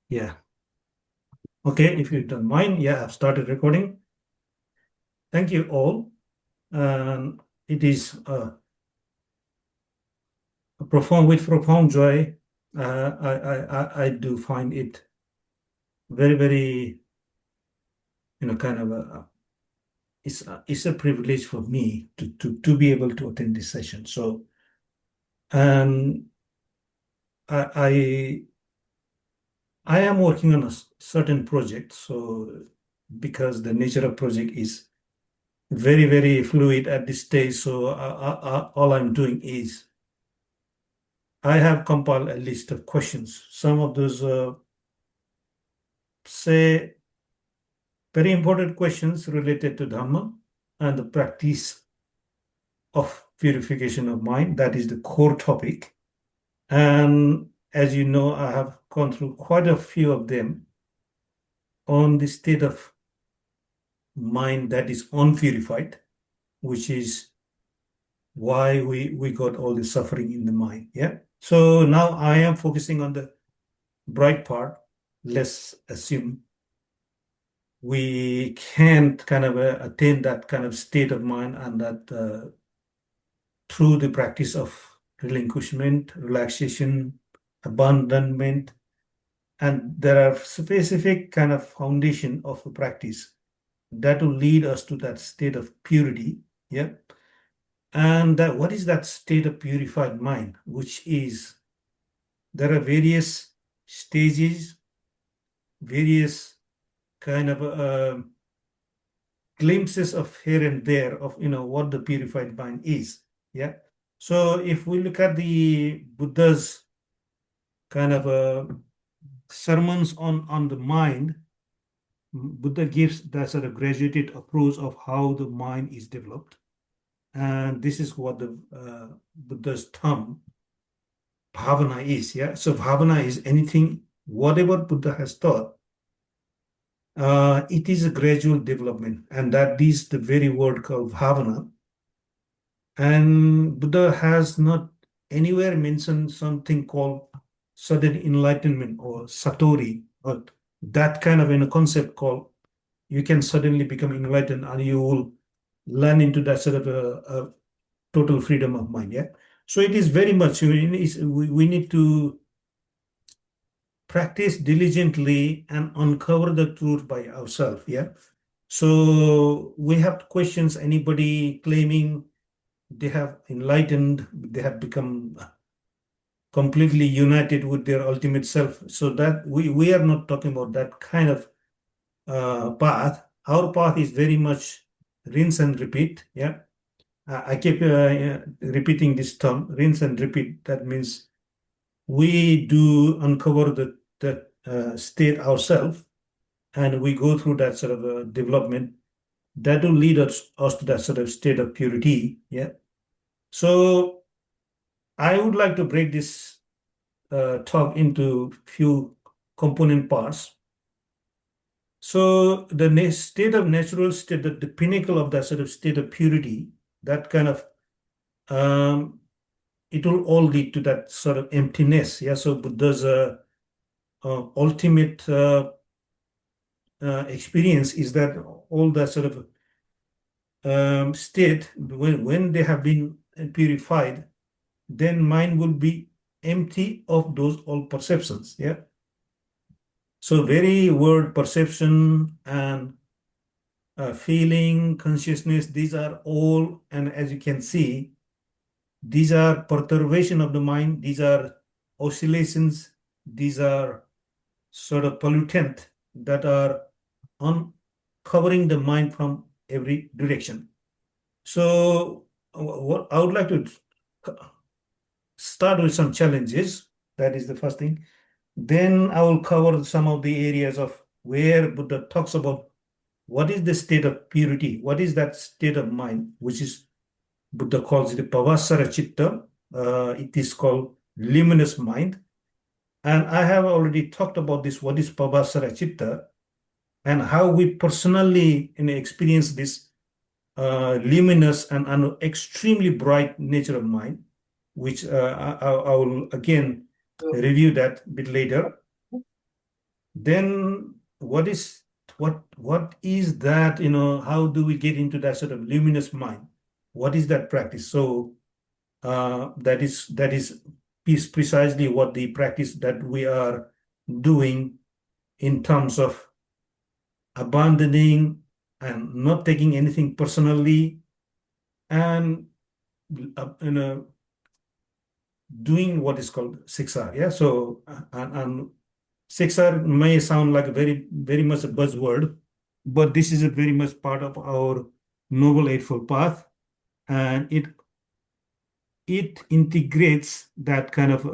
Yeah. Okay, if you don't mind, yeah, I've started recording. Thank you all. It is with profound joy. I do find it very, very, kind of it's a privilege for me to be able to attend this session. So, um, I I am working on a certain project. So, because the nature of project is very, very fluid at this stage, so all I'm doing is I have compiled a list of questions. Some of those, say, very important questions related to Dhamma and the practice of purification of mind. That is the core topic. And as you know, I have gone through quite a few of them on the state of mind that is unpurified, which is why we got all the suffering in the mind. Yeah. So now I am focusing on the bright part. Let's assume we can't kind of attain that kind of state of mind, and that through the practice of relinquishment, relaxation, abandonment, and there are specific kind of foundation of the practice that will lead us to that state of purity. Yeah. And what is that state of purified mind? Which is, there are various stages, various kind of glimpses of here and there of what the purified mind is. Yeah. So if we look at the Buddha's kind of sermons on the mind, Buddha gives that sort of graduated approach of how the mind is developed, and this is what the Buddha's term bhavana is. Yeah. So bhavana is anything, whatever Buddha has taught. It is a gradual development, and that is the very word called bhavana. And Buddha has not anywhere mentioned something called sudden enlightenment or satori, or that kind of concept called you can suddenly become enlightened and you will learn into that sort of a total freedom of mind. Yeah. So it is very much, we need to practice diligently and uncover the truth by ourselves. Yeah. So we have questions, anybody claiming they have enlightened, they have become completely united with their ultimate self. So that we are not talking about that kind of path. Our path is very much rinse and repeat. Yeah. I keep repeating this term, rinse and repeat. That means we do uncover the state ourselves, and we go through that sort of development that will lead us to that sort of state of purity. Yeah. So I would like to break this talk into few component parts. So the state of natural state, the pinnacle of that sort of state of purity, that kind of um, it will all lead to that sort of emptiness. Yeah. So Buddha's ultimate experience is that all that sort of state, when they have been purified, then mind will be empty of those all perceptions. Yeah. So very word perception and feeling, consciousness, these are all, and as you can see, these are perturbation of the mind, these are oscillations, these are sort of pollutant that are uncovering the mind from every direction. So what I would like to start with some challenges. That is the first thing. Then I will cover some of the areas of where Buddha talks about what is the state of purity, what is that state of mind, which is Buddha calls it Pavasara Chitta. It is called luminous mind. And I have already talked about this, what is Pavasara Chitta, and how we personally experience this luminous and extremely bright nature of mind, which I will again review that a bit later. Then what is that, how do we get into that sort of luminous mind? What is that practice? So that is precisely what the practice that we are doing in terms of abandoning and not taking anything personally, and you know doing what is called 6R. Yeah. So and 6R may sound like a very much a buzzword, but this is a very much part of our Noble Eightfold Path, and it integrates that kind of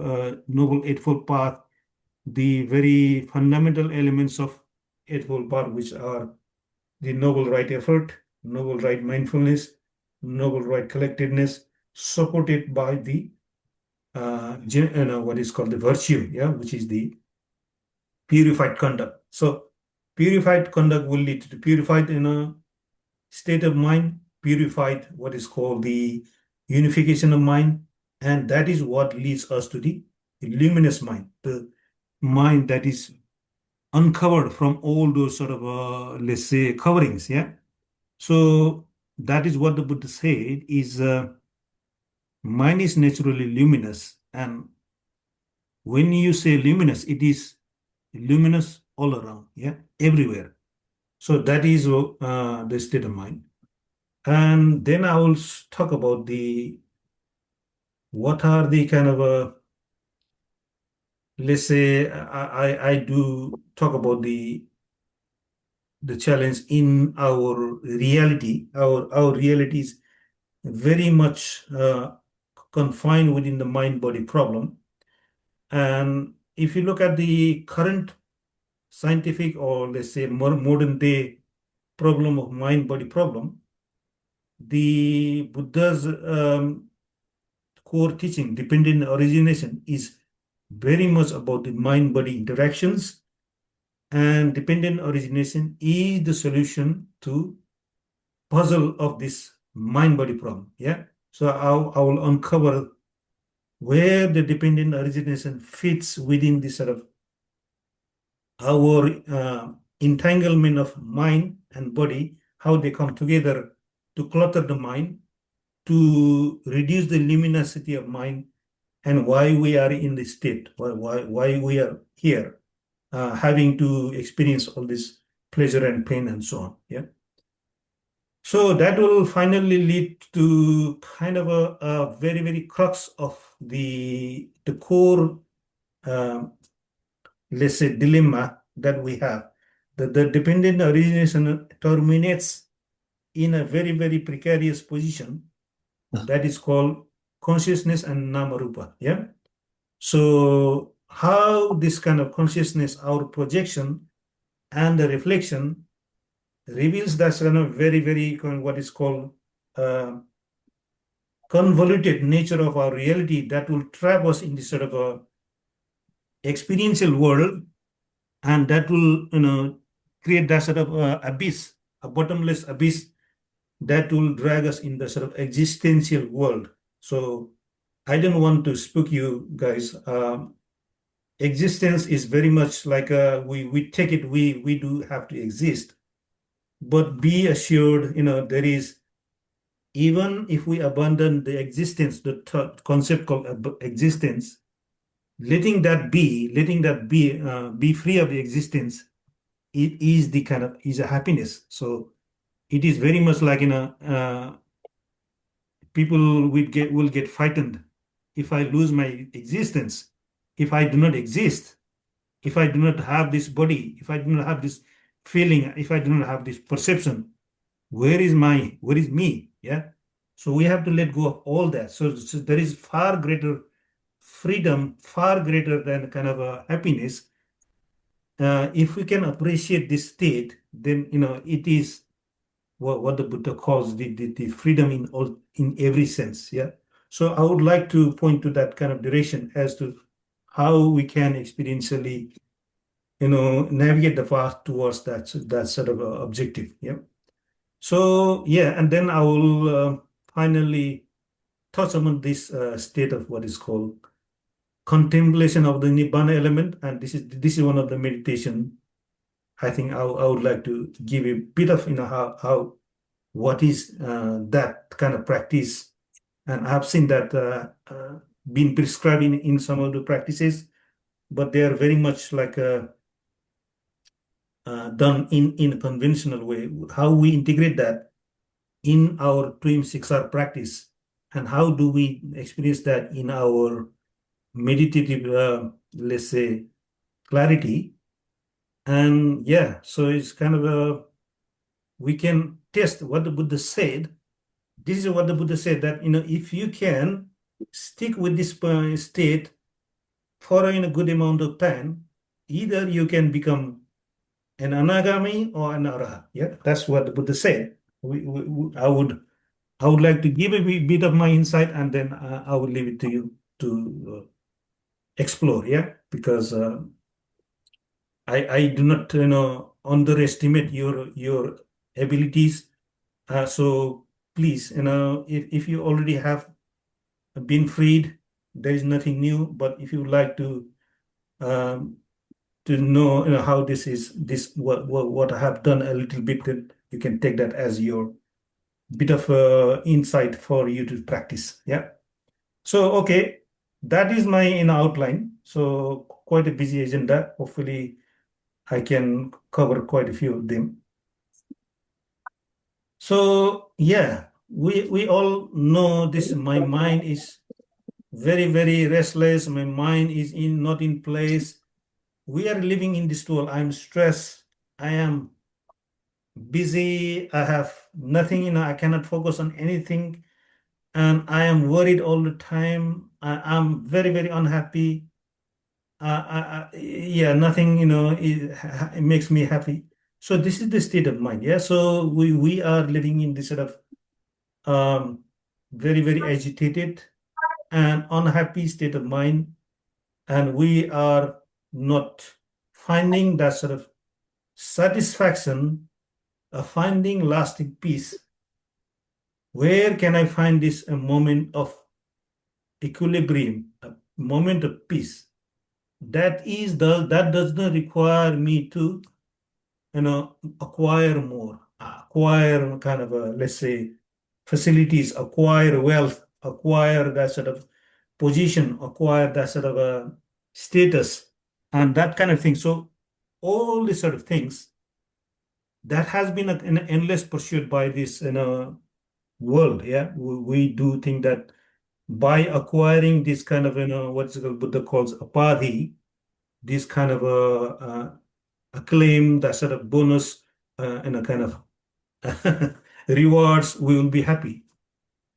Noble Eightfold Path, the very fundamental elements of Eightfold Path, which are the Noble Right Effort, Noble Right Mindfulness, Noble Right Collectedness, supported by the what is called the virtue, yeah, which is the purified conduct. So purified conduct will lead to purified state of mind, purified what is called the unification of mind, and that is what leads us to the luminous mind, the mind that is uncovered from all those sort of let's say coverings. Yeah. So that is what the Buddha said is mind is naturally luminous, and when you say luminous, it is luminous all around, yeah, everywhere. So that is the state of mind. And then I will talk about the what are the kind of let's say I do talk about the challenge in our reality. Our reality is very much confined within the mind body problem. And if you look at the current scientific, or let's say more modern day problem of mind body problem, the Buddha's core teaching, dependent origination, is very much about the mind body interactions, and dependent origination is the solution to puzzle of this mind body problem. Yeah. So I will uncover where the dependent origination fits within this sort of our entanglement of mind and body, how they come together to clutter the mind, to reduce the luminosity of mind, and why we are in this state, why we are here, having to experience all this pleasure and pain and so on. Yeah. So that will finally lead to kind of a very, very crux of the core, um, let's say, dilemma that we have. The dependent origination terminates in a very, very precarious position that is called consciousness and namarupa. Yeah. So how this kind of consciousness, our projection and the reflection, reveals that kind of very, very what is called uh, convoluted nature of our reality that will trap us in this sort of a experiential world, and that will create that sort of abyss, a bottomless abyss that will drag us in the sort of existential world. So I don't want to spook you guys. Existence is very much like we take it, we do have to exist, but be assured, there is, even if we abandon the existence, the concept called existence, letting that be free of the existence, it is the kind of is a happiness. So it is very much like people will get frightened if I lose my existence, if I do not exist, if I do not have this body, if I do not have this feeling, if I do not have this perception, where is me? Yeah. So we have to let go of all that. So there is far greater freedom, far greater than kind of a happiness. If we can appreciate this state, then it is what the Buddha calls the freedom in every sense. Yeah. So I would like to point to that kind of direction as to how we can experientially, navigate the path towards that sort of objective. Yeah. So yeah, and then I will finally touch on this state of what is called contemplation of the Nibbana element, and this is one of the meditation. I think I would like to give a bit of how what is that kind of practice, and I've seen that being prescribed in some of the practices, but they are very much like done in a conventional way. How we integrate that in our Twin 6R practice, and how do we experience that in our meditative, let's say, clarity. And yeah, so it's kind of we can test what the Buddha said. This is what the Buddha said, that if you can stick with this state for a good amount of time, either you can become an anagami or an arahat. Yeah, that's what the Buddha said. I would like to give a bit of my insight, and then I will leave it to you to explore. Yeah, because I do not underestimate your abilities. So please, if you already have been freed, there is nothing new. But if you would like um, to know, how this what I have done a little bit, then you can take that as your bit of insight for you to practice. Yeah. So okay, that is my outline. So quite a busy agenda. Hopefully, I can cover quite a few of them. So yeah, we all know this. My mind is very, very restless. My mind is not in place. We are living in this world. I'm stressed. I am busy. I have nothing, I cannot focus on anything. And I am worried all the time. I'm very, very unhappy. Yeah, nothing, it makes me happy. So this is the state of mind. Yeah. So we are living in this sort of very, very agitated and unhappy state of mind. And we are not finding that sort of satisfaction of finding lasting peace. Where can I find this a moment of equilibrium, a moment of peace? That does not require me to acquire more, acquire kind of let's say, facilities, acquire wealth, acquire that sort of position, acquire that sort of status, and that kind of thing. So all these sort of things that has been an endless pursuit by this world. Yeah, we do think that by acquiring this kind of what's it called, Buddha calls apadhi, this kind of acclaim, that sort of bonus, and a kind of rewards, we will be happy.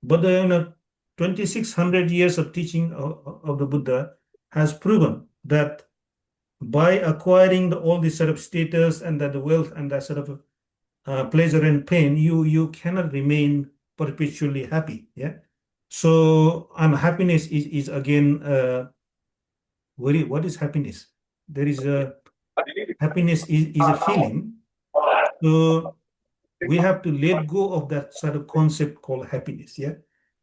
But the 2600 years of teaching of the Buddha has proven that by acquiring all this sort of status and that the wealth and that sort of pleasure and pain, you cannot remain perpetually happy. Yeah. So, and happiness is again, what is happiness? There is a happiness is a feeling. So we have to let go of that sort of concept called happiness. Yeah.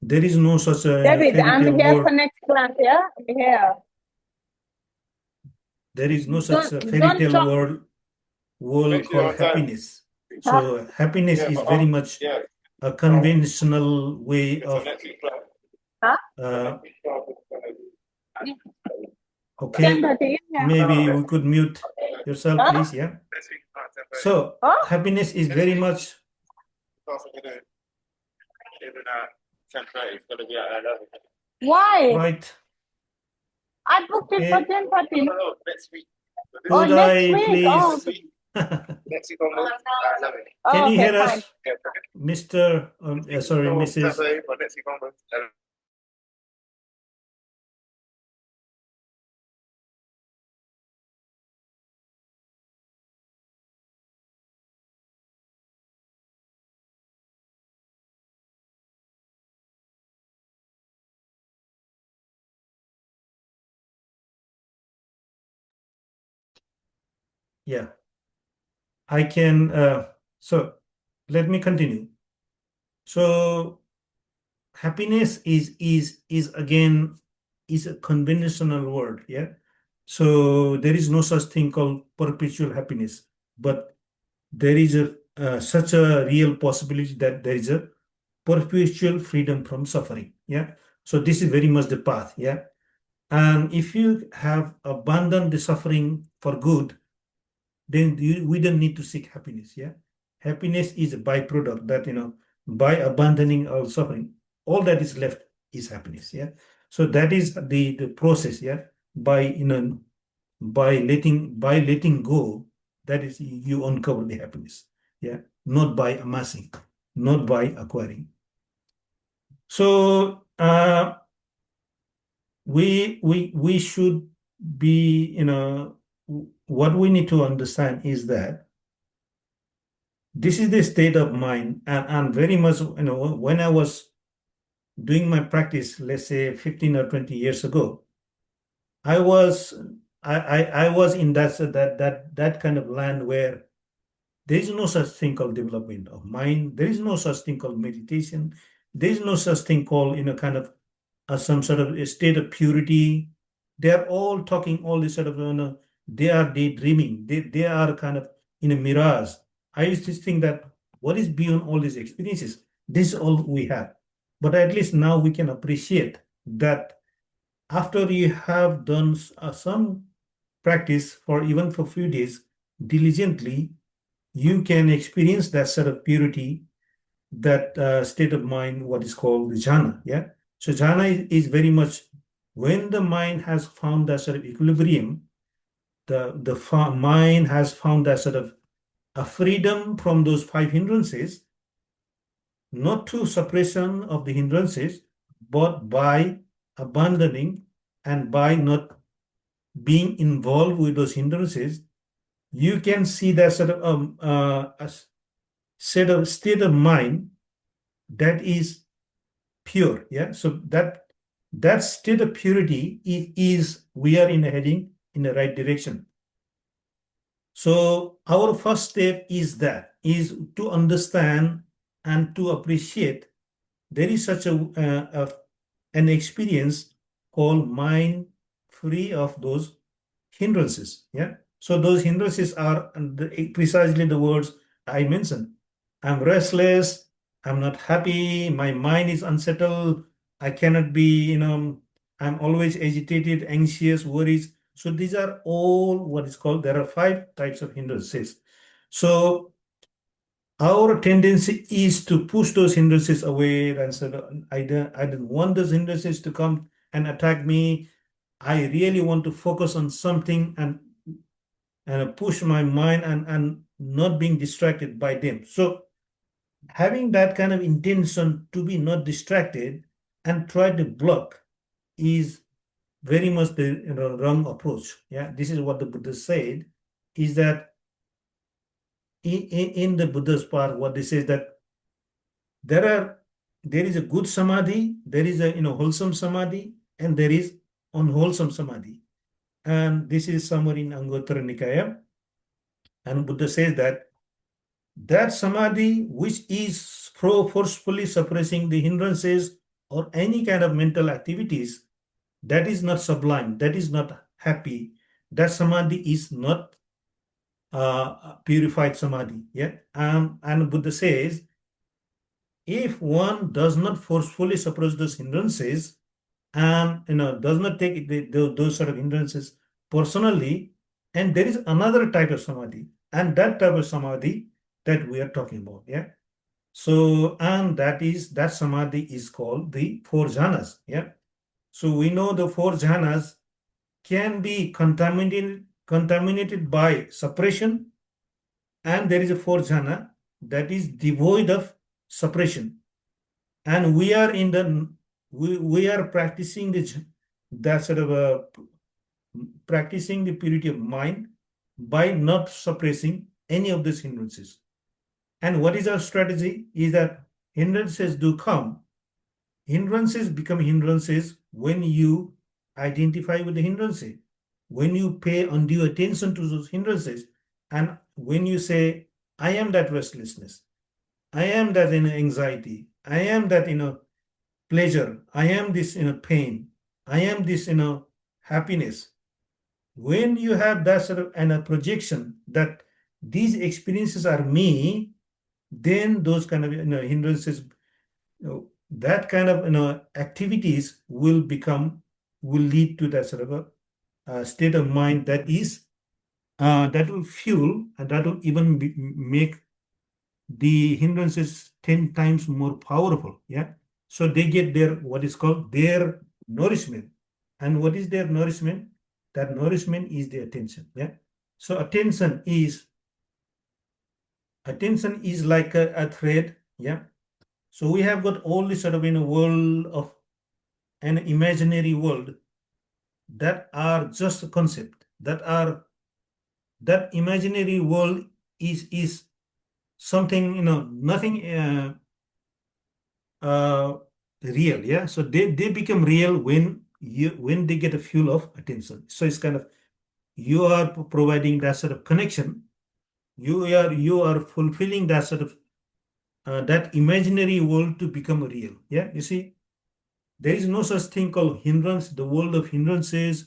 There is no such a David, fairy I'm tale here for world. next class, yeah? I'm here. There is no such a fairy Don't tale talk. world called happiness. So happiness is very much a conventional way of Huh? okay, 10:30, yeah. maybe we could mute yourself, Huh? please. Yeah. So Huh? happiness is very much Why? right. I booked it for Okay. 10:30. Oh, Could next I week. Oh, please? Can oh, you okay, hear fine. us, Mr. Sorry, Mrs. Yeah, I can. So let me continue. So happiness is again is a conventional word. Yeah. So there is no such thing called perpetual happiness, but there is such a real possibility that there is a perpetual freedom from suffering. Yeah. So this is very much the path. Yeah. And if you have abandoned the suffering for good, then we don't need to seek happiness. Yeah. Happiness is a byproduct that, by abandoning all suffering, all that is left is happiness. Yeah. So that is the process. Yeah. By, by letting go, that is, you uncover the happiness. Yeah. Not by amassing, not by acquiring. So we should be, what we need to understand is that this is the state of mind, and very much, when I was doing my practice, let's say 15 or 20 years ago, I was I was in that kind of land where there is no such thing called development of mind. There is no such thing called meditation. There is no such thing called, kind of some sort of a state of purity. They are all talking all this sort of, they are daydreaming. They are kind of in a mirage. I used to think that what is beyond all these experiences? This is all we have. But at least now we can appreciate that after you have done some practice for even for few days diligently, you can experience that sort of purity, that state of mind, what is called the jhana. Yeah. So jhana is very much when the mind has found that sort of equilibrium, the mind has found that sort of a freedom from those five hindrances, not through suppression of the hindrances, but by abandoning and by not being involved with those hindrances, you can see that sort of a state of mind that is pure. Yeah. So that state of purity is we are heading in the right direction. So our first step is to understand and to appreciate there is such an experience called mind free of those hindrances. Yeah. So those hindrances are precisely the words I mentioned. I'm restless. I'm not happy. My mind is unsettled. I cannot be, I'm always agitated, anxious, worries. So these are all what is called, there are five types of hindrances. So our tendency is to push those hindrances away and say, I don't want those hindrances to come and attack me. I really want to focus on something and push my mind and not being distracted by them. So having that kind of intention to be not distracted and try to block is very much the wrong approach. Yeah, this is what the Buddha said, is that in the Buddha's part, what they say is that there is a good samadhi, there is a wholesome samadhi, and there is unwholesome samadhi. And this is somewhere in Anguttara Nikaya. And Buddha says that samadhi, which is forcefully suppressing the hindrances or any kind of mental activities, that is not sublime, that is not happy. That samadhi is not purified samadhi. Yeah. And Buddha says, if one does not forcefully suppress those hindrances and does not take those sort of hindrances personally, and there is another type of samadhi, and that type of samadhi that we are talking about. Yeah. So, and that samadhi is called the four jhanas. Yeah. So we know the four jhanas can be contaminated by suppression, and there is a four jhana that is devoid of suppression. And we are practicing that sort of practicing the purity of mind by not suppressing any of these hindrances. And what is our strategy? Is that hindrances do come. Hindrances become hindrances when you identify with the hindrances, when you pay undue attention to those hindrances, and when you say, I am that restlessness, I am that anxiety, I am that pleasure, I am this pain. I am this, happiness. When you have that sort of and a projection that these experiences are me, then those kind of hindrances, that kind of activities will lead to that sort of a state of mind that is that will fuel and that will even make the hindrances 10 times more powerful. Yeah. So they get their what is called their nourishment. And what is their nourishment? That nourishment is the attention. Yeah. So attention is like a thread. Yeah. So we have got all this sort of in a world of an imaginary world that are just a concept, that imaginary world is something, nothing uh, real. Yeah. So they become real when they get a fuel of attention. So it's kind of you are providing that sort of connection. You are fulfilling that sort of that imaginary world to become real. Yeah. You see, there is no such thing called hindrance, the world of hindrances,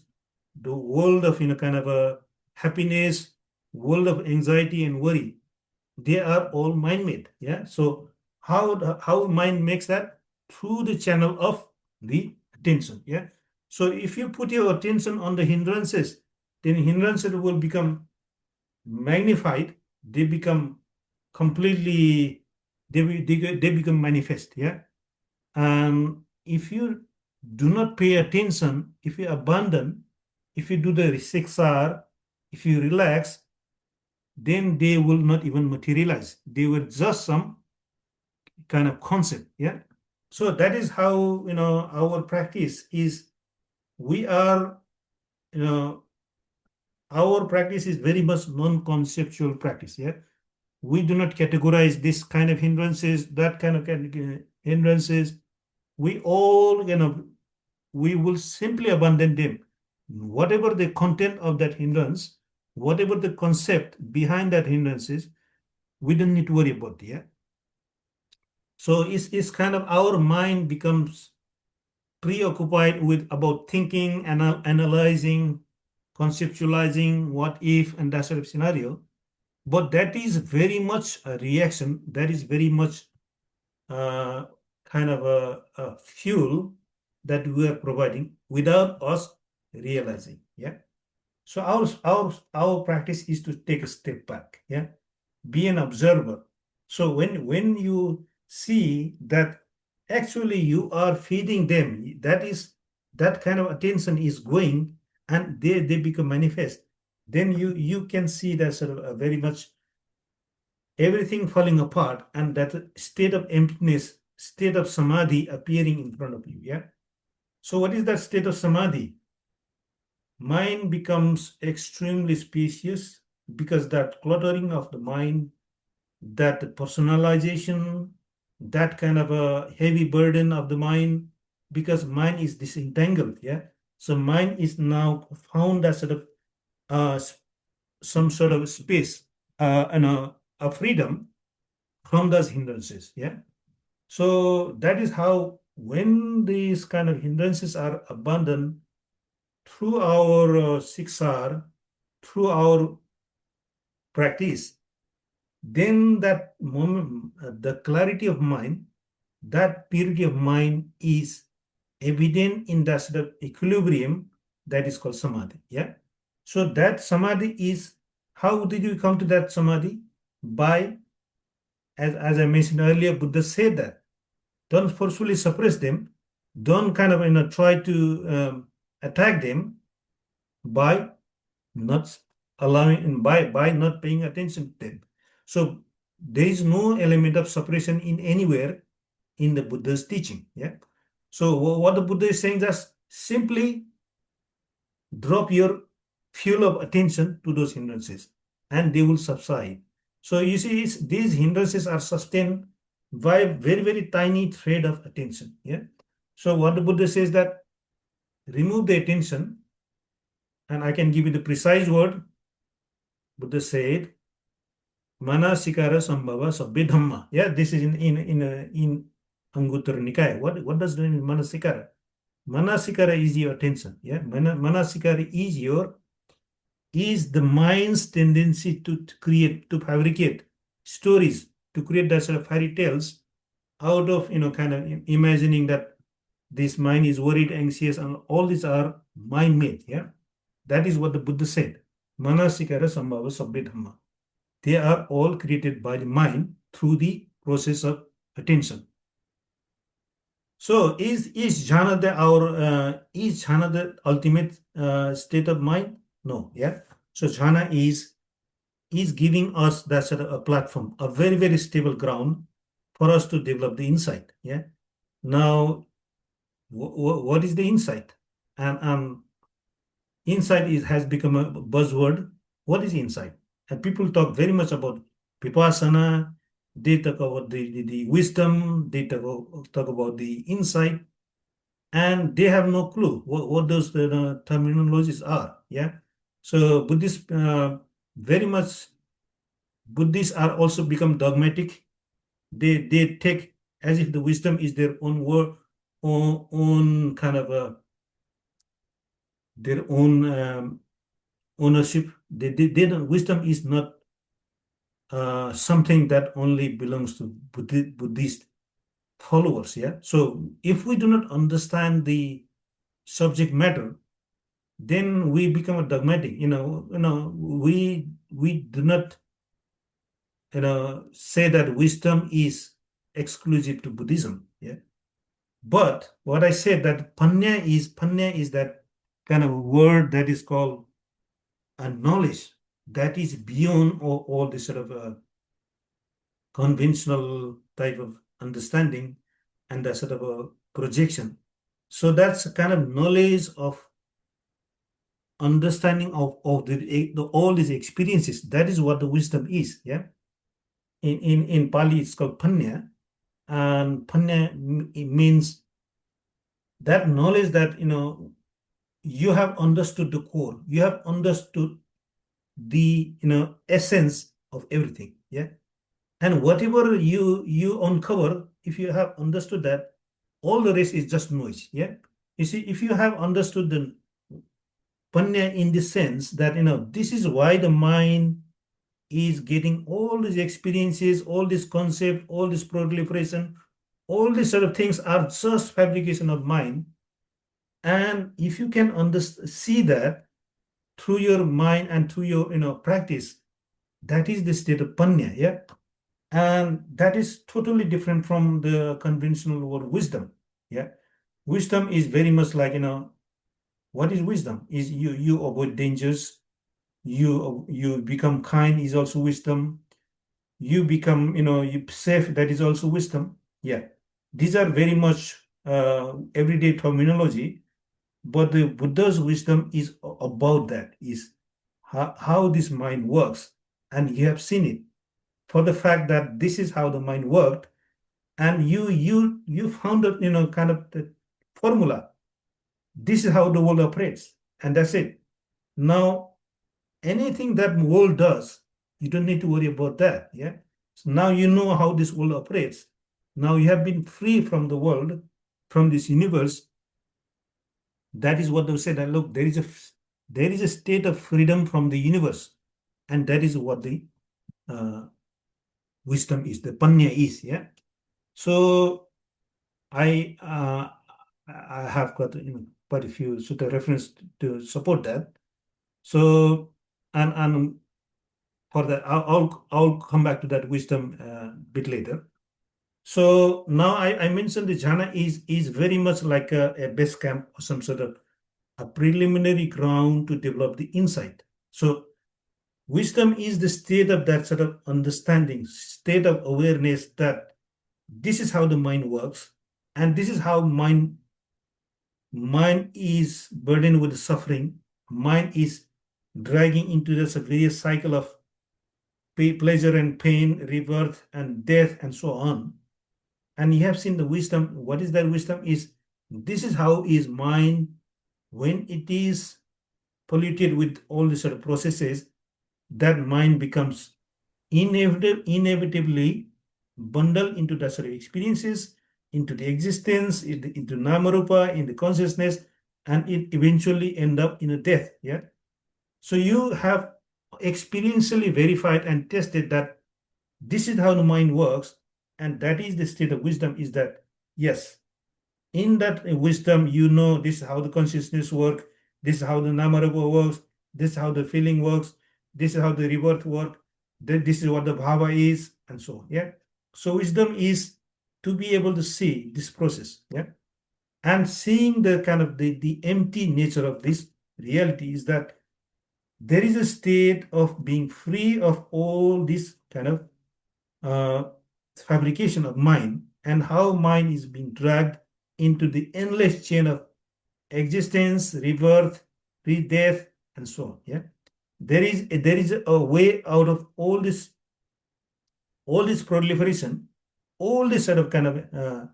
the world of kind of a happiness, world of anxiety and worry. They are all mind made. Yeah. So how mind makes that? Through the channel of the attention. Yeah. So if you put your attention on the hindrances, then hindrances will become magnified. They become completely they become manifest. Yeah. And if you do not pay attention, if you abandon, if you do the 6R, if you relax, then they will not even materialize. They were just some kind of concept. Yeah. So that is how our practice is. We are, you know, our practice is very much non-conceptual practice. Yeah. We do not categorize this kind of hindrances, that kind of hindrances. We all, we will simply abandon them. Whatever the content of that hindrance, whatever the concept behind that hindrances, we don't need to worry about. Yeah. So it's kind of our mind becomes preoccupied with about thinking, analyzing, conceptualizing what if and that sort of scenario. But that is very much a reaction. That is very much uh, kind of a fuel that we are providing without us realizing. Yeah. So our practice is to take a step back. Yeah. Be an observer. So when you see that actually you are feeding them, that kind of attention is going and they become manifest, then you can see that sort of a very much everything falling apart and that state of emptiness, state of samadhi appearing in front of you. Yeah. So what is that state of samadhi? Mind becomes extremely spacious because that cluttering of the mind, that personalization, that kind of a heavy burden of the mind, because mind is disentangled. Yeah. So mind is now found as sort of uh, some sort of space and a freedom from those hindrances. Yeah. So that is how when these kind of hindrances are abandoned through our 6R, through our practice, then that moment, the clarity of mind, that purity of mind is evident in that sort of equilibrium that is called samadhi. Yeah. So that samadhi is, how did you come to that samadhi? By, as I mentioned earlier, Buddha said that don't forcefully suppress them, don't kind of try to attack them by not allowing by not paying attention to them. So there is no element of suppression in anywhere in the Buddha's teaching. Yeah. So what the Buddha is saying, just simply drop your fuel of attention to those hindrances and they will subside. So you see, these hindrances are sustained by very, very tiny thread of attention. Yeah. So what the Buddha says that remove the attention, and I can give you the precise word. Buddha said, Manasikara Sambhava Sabbe Dhamma. Yeah, this is in Anguttara Nikaya. What does it mean, Manasikara? Manasikara is your attention. Yeah, Manasikara is the mind's tendency to create, to fabricate stories, to create that sort of fairy tales out of, kind of imagining that this mind is worried, anxious, and all these are mind made. Yeah, that is what the Buddha said. Manasikara sambhava sabbe dhamma. They are all created by the mind through the process of attention. So is jhana is jhana the ultimate state of mind? No. Yeah. So jhana is giving us that sort of a platform, a very, very stable ground for us to develop the insight. Yeah. Now, what is the insight? And insight has become a buzzword. What is insight? And people talk very much about vipassana. They talk about the wisdom. They talk about the insight, and they have no clue what those terminologies are. Yeah. So Buddhists very much Buddhists are also become dogmatic. They take as if the wisdom is their own word, own kind of their own ownership. They don't, wisdom is not something that only belongs to Buddhist followers. Yeah. So if we do not understand the subject matter, then we become a dogmatic. We do not say that wisdom is exclusive to Buddhism. Yeah. But what I said that Panya is that kind of word that is called a knowledge that is beyond all this sort of conventional type of understanding and a sort of a projection. So that's a kind of knowledge of understanding of all these experiences. That is what the wisdom is. Yeah. In Pali, it's called Panya, and Panya it means that knowledge that you have understood the core, you have understood the essence of everything. Yeah. And whatever you uncover, if you have understood that, all the rest is just noise. Yeah. You see, if you have understood the Panya in the sense that this is why the mind is getting all these experiences, all this concept, all this proliferation, all these sort of things are just fabrication of mind. And if you can see that through your mind and through your practice, that is the state of Panya. Yeah. And that is totally different from the conventional word wisdom. Yeah. Wisdom is very much like, what is wisdom? Is you avoid dangers, you become kind is also wisdom. You become, you safe, that is also wisdom. Yeah. These are very much everyday terminology, but the Buddha's wisdom is about that, is how this mind works. And you have seen it for the fact that this is how the mind worked, and you found it, kind of the formula. This is how the world operates, and that's it. Now, anything that world does, you don't need to worry about that. Yeah. So now you know how this world operates. Now you have been free from the world, from this universe. That is what they said. That look, there is a state of freedom from the universe, and that is what the wisdom is. The Panya is. Yeah. So I have got quite a few sutta reference to support that. So and for that, I'll come back to that wisdom a bit later. So now I mentioned the jhana is very much like a base camp or some sort of a preliminary ground to develop the insight. So wisdom is the state of that sort of understanding, state of awareness that this is how the mind works, and this is how mind is burdened with suffering. Mind is dragging into this various cycle of pleasure and pain, rebirth and death, and so on. And you have seen the wisdom. What is that wisdom? Is this is how is mind when it is polluted with all these sort of processes, that mind becomes inevitably bundled into that sort of experiences, into the existence, into Namarupa, in the consciousness, and it eventually end up in a death. Yeah. So you have experientially verified and tested that this is how the mind works, and that is the state of wisdom, is that, yes, in that wisdom, you know this is how the consciousness works, this is how the Namarupa works, this is how the feeling works, this is how the rebirth works, this is what the bhava is, and so on. Yeah. So wisdom is to be able to see this process. Yeah. And seeing the kind of the empty nature of this reality is that there is a state of being free of all this kind of uh, fabrication of mind, and how mind is being dragged into the endless chain of existence, rebirth, death, and so on. Yeah, there is a way out of all this proliferation, all this sort of kind of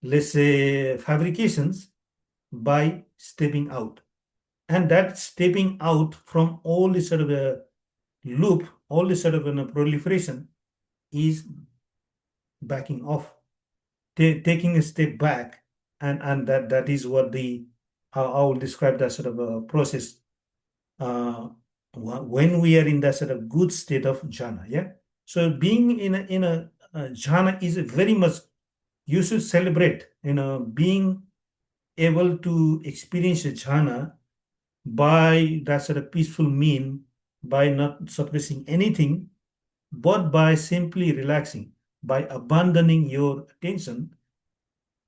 let's say fabrications, by stepping out, and that stepping out from all this sort of a loop, all this sort of a proliferation, is backing off, taking a step back, and that is what the I will describe that sort of a process uh, when we are in that sort of good state of jhana. Yeah. So being in a jhana is very much, you should celebrate, being able to experience a jhana by that sort of peaceful mean, by not suppressing anything, but by simply relaxing, by abandoning your attention.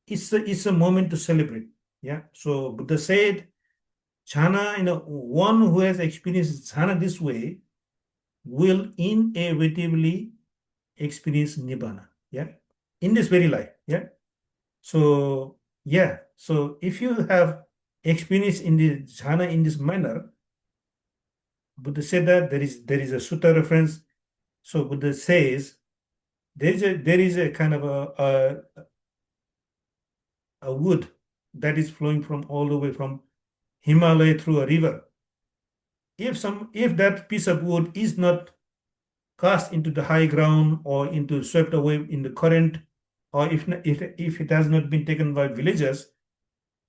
It's a moment to celebrate. Yeah. So Buddha said, jhana, one who has experienced jhana this way will inevitably experience nibbana. Yeah. In this very life. Yeah. So yeah. So if you have experience in the jhana in this manner, Buddha said that there is a sutta reference. So Buddha says there is a kind of a wood that is flowing from all the way from Himalaya through a river. If that piece of wood is not cast into the high ground, or into swept away in the current, or if it has not been taken by villagers,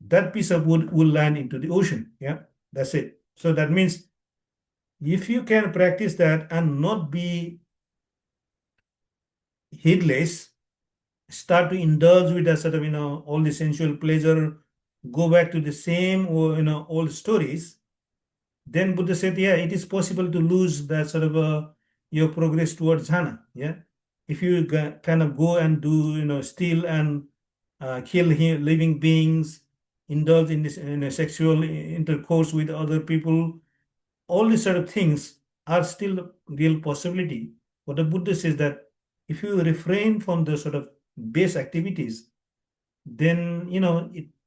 that piece of wood will land into the ocean. Yeah, that's it. So that means if you can practice that and not be heedless, start to indulge with a sort of all the sensual pleasure, go back to the same or old stories, then Buddha said, yeah, it is possible to lose that sort of your progress towards jhana. Yeah, if you kind of go and do steal and kill living beings, indulge in this sexual intercourse with other people, all these sort of things are still real possibility. But the Buddha says that if you refrain from the sort of base activities, then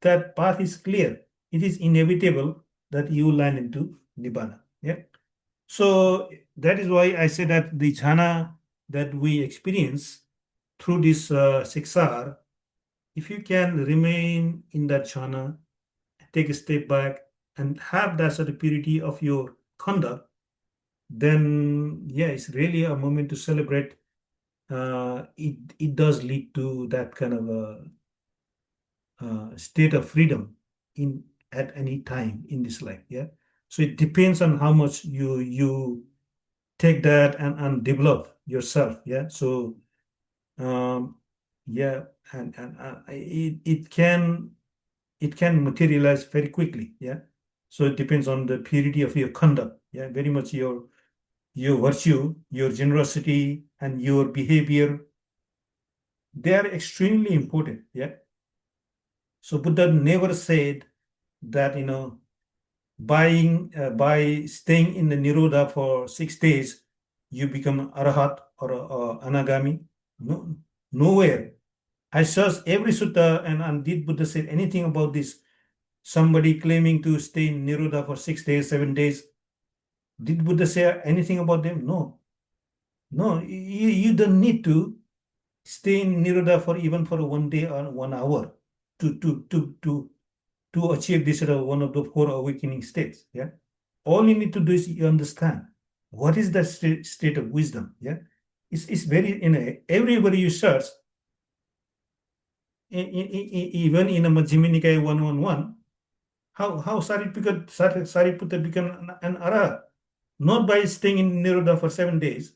that path is clear. It is inevitable that you land into nibbana. Yeah. So that is why I say that the jhana that we experience through this siksar, if you can remain in that jhana, take a step back, and have that sort of purity of your conduct, then yeah, it's really a moment to celebrate. It does lead to that kind of a state of freedom in at any time in this life. Yeah. So it depends on how much you take that and develop yourself. Yeah. So um, yeah, and it can materialize very quickly. Yeah. So it depends on the purity of your conduct. Yeah. Very much your virtue, your generosity, and your behavior. They are extremely important. Yeah. So Buddha never said that by staying in the Nirodha for 6 days, you become Arahat or Anagami. No, nowhere. I searched every sutta, and did Buddha say anything about this? Somebody claiming to stay in Nirodha for 6 days, 7 days. Did Buddha say anything about them? No. No, you don't need to stay in Nirodha for even for 1 day or 1 hour to to to to to achieve this one of the four awakening states. Yeah. All you need to do is you understand what is the state of wisdom. Yeah. It's very everywhere you search, even in a Majjhima Nikaya 111, how Sariputta become an Arhat? Not by staying in Nirodha for 7 days.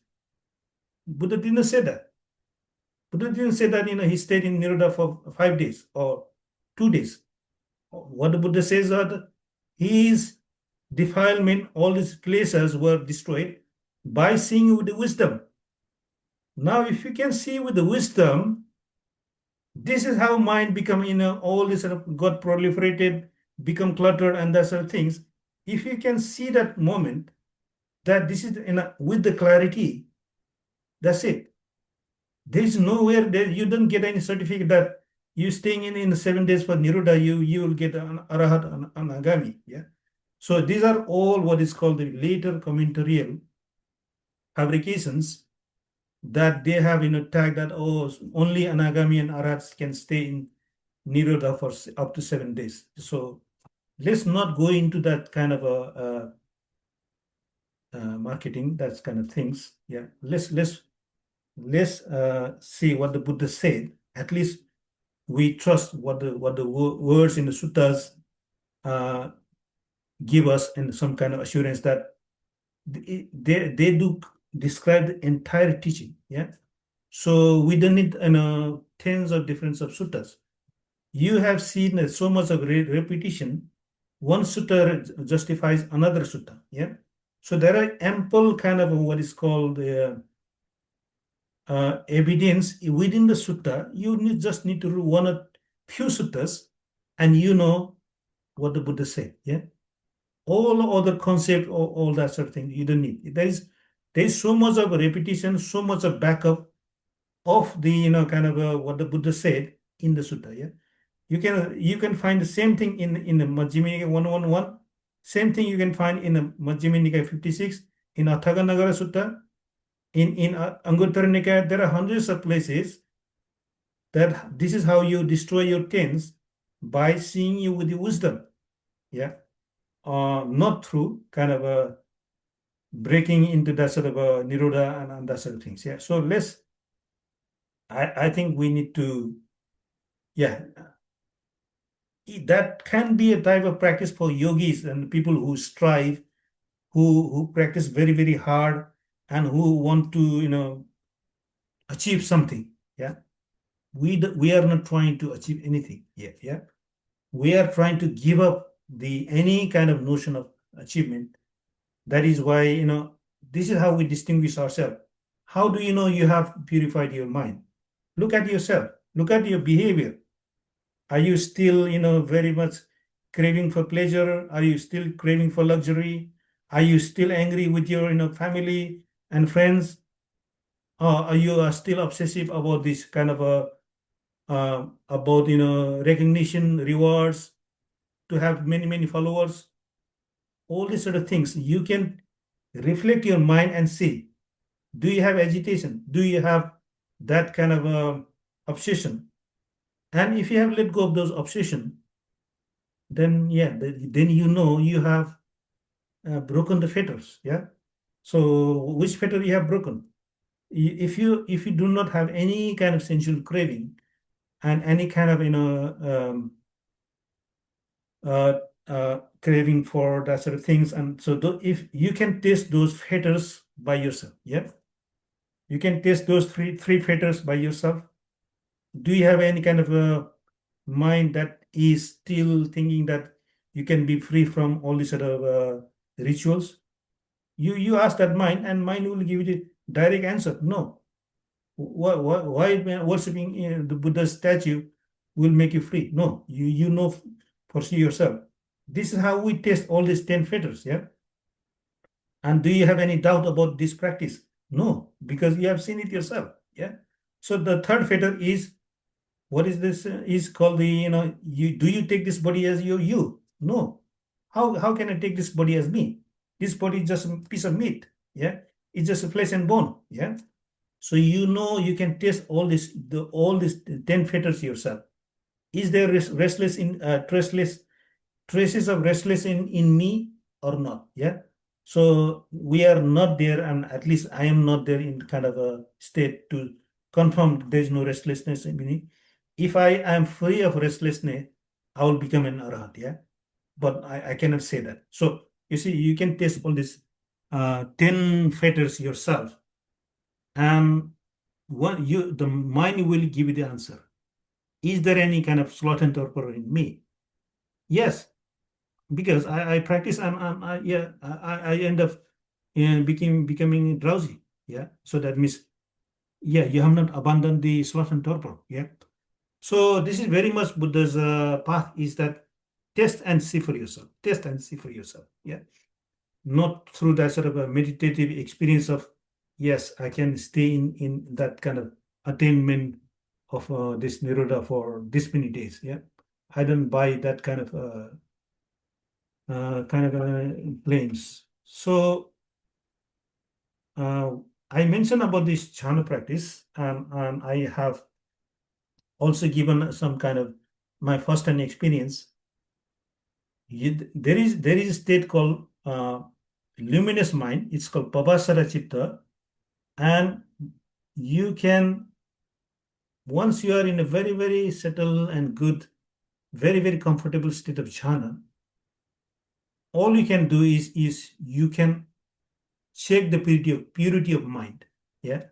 Buddha didn't say that. Buddha didn't say that he stayed in Nirodha for 5 days or 2 days. What the Buddha says that his defilement, all these places were destroyed by seeing with the wisdom. Now, if you can see with the wisdom, this is how mind become, all this sort of got proliferated, become cluttered, and that sort of things. If you can see that moment, that this is with the clarity, that's it. There is nowhere there you don't get any certificate that you staying in 7 days for Nirodha, you will get an Arahat, an Agami. Yeah. So these are all what is called the later commentarial fabrications that they have tagged that only Anagami and Arhats can stay in Nirodha for up to 7 days. So let's not go into that kind of a marketing, that's kind of things. Yeah, let's see what the Buddha said. At least we trust what the words in the suttas give us, and some kind of assurance that they do describe the entire teaching. Yeah, so we don't need tens of different of suttas. You have seen so much of repetition. One sutta justifies another sutta. Yeah, so there are ample kind of what is called evidence within the sutta. You just need to read one or few suttas, and you know what the Buddha said. Yeah, all other concept, all that sort of thing, you don't need. There is so much of repetition, so much of backup of the kind of what the Buddha said in the sutta. Yeah, you can find the same thing in the Majjhima Nikaya 111. Same thing you can find in the Majjhima Nikaya 56, in Athaganagara Sutta, in Anguttara Nikaya. There are hundreds of places that this is how you destroy your tens, by seeing you with the wisdom. Yeah, not through kind of a breaking into that sort of a nirodha and that sort of things. Yeah, so I think we need to, yeah, that can be a type of practice for yogis and people who strive, who practice very, very hard, and who want to achieve something. Yeah, we are not trying to achieve anything yet. Yeah, we are trying to give up any kind of notion of achievement. That is why this is how we distinguish ourselves. How do you know you have purified your mind? Look at yourself. Look at your behavior. Are you still, very much craving for pleasure? Are you still craving for luxury? Are you still angry with your, family and friends? Or are you still obsessive about this kind of about, recognition, rewards, to have many, many followers? All these sort of things. You can reflect your mind and see, do you have agitation? Do you have that kind of obsession? And if you have let go of those obsession, then yeah, then you have broken the fetters. Yeah. So which fetter you have broken? If you do not have any kind of sensual craving and any kind of uh, craving for that sort of things, and so if you can taste those fetters by yourself, yeah, you can taste those three fetters by yourself. Do you have any kind of a mind that is still thinking that you can be free from all these sort of rituals? You ask that mind, and mind will give you the direct answer. No. Why worshipping the Buddha's statue will make you free? No. You know for yourself. This is how we test all these 10 fetters. Yeah. And do you have any doubt about this practice? No, because you have seen it yourself. Yeah. So the third fetter is, what is this? Is called the, do you take this body as you? No. How can I take this body as me? This body is just a piece of meat. Yeah. It's just a flesh and bone. Yeah. So you can test all these 10 fetters yourself. Is there restless in traces of restless in me or not? Yeah. So we are not there, and at least I am not there in kind of a state to confirm there is no restlessness in me. if I am free of restlessness, I will become an arhat, yeah. But I cannot say that. So you see, you can test all these 10 fetters yourself, and the mind will give you the answer. Is there any kind of sloth and torpor in me? Yes, because I practice. I end up becoming drowsy. Yeah, so that means, yeah, you have not abandoned the sloth and torpor. Yeah. So this is very much Buddha's path, is that test and see for yourself. Test and see for yourself. Yeah. Not through that sort of a meditative experience of, yes, I can stay in that kind of attainment of this Nirodha for this many days. Yeah. I don't buy that kind of claims. So uh, I mentioned about this jhana practice, and I have also given some kind of my first-hand experience. There is a state called luminous mind. It's called Pabasara Chitta, and you can, once you are in a very very settled and good, very very comfortable state of jhana, all you can do is you can check the purity of mind. Yeah.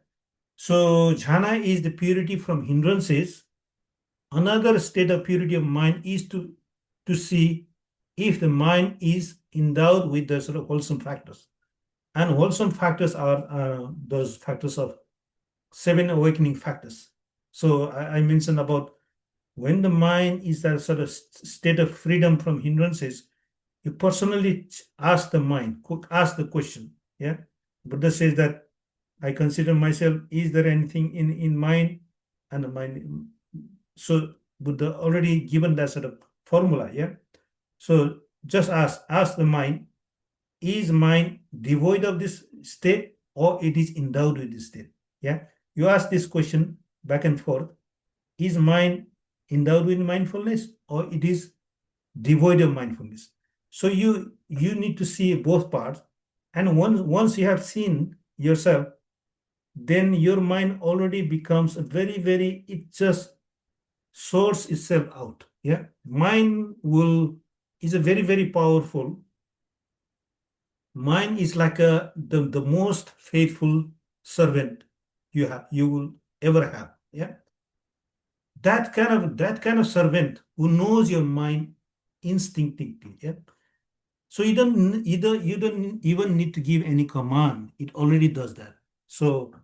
So jhana is the purity from hindrances. Another state of purity of mind is to see if the mind is endowed with the sort of wholesome factors. And wholesome factors are those factors of 7 awakening factors. So I mentioned about when the mind is that sort of state of freedom from hindrances, you personally ask the mind, ask the question. Yeah. Buddha says that I consider myself, is there anything in mind? And the mind. So Buddha already given that sort of formula. Yeah. So just ask the mind, is mind devoid of this state or it is endowed with this state? Yeah. You ask this question back and forth. Is mind endowed with mindfulness or it is devoid of mindfulness? So you need to see both parts. And once you have seen yourself, then your mind already becomes a very, very, it just sorts itself out. Yeah. Mind is a very, very powerful. Mind is like the most faithful servant you will ever have. Yeah. That kind of servant who knows your mind instinctively. Yeah. So you don't even need to give any command. It already does that. So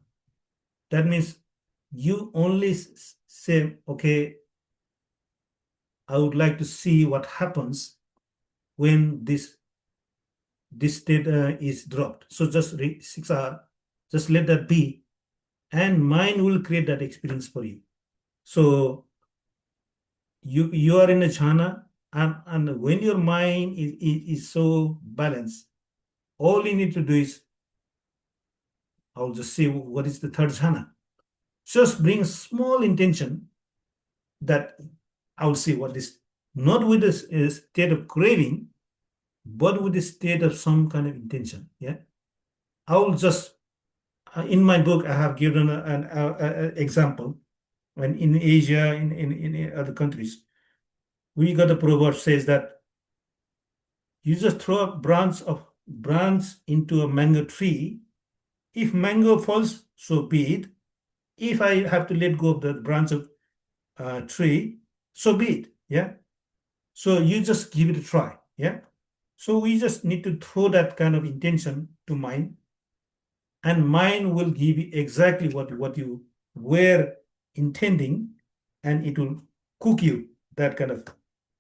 that means you only say, okay, I would like to see what happens when this state is dropped. So just 6 hours, just let that be, and mind will create that experience for you. So you are in a jhana, and when your mind is so balanced, all you need to do is, I'll just say, what is the third jhana? Just bring small intention that I will say what is, not with a state of craving, but with a state of some kind of intention. Yeah. I will just, in my book, I have given an example. When in Asia, in other countries, we got a proverb says that you just throw a branch into a mango tree. If mango falls, so be it. If I have to let go of the branch of tree, so be it. Yeah. So you just give it a try. Yeah. So we just need to throw that kind of intention to mind, and mind will give you exactly what you were intending, and it will cook you that kind of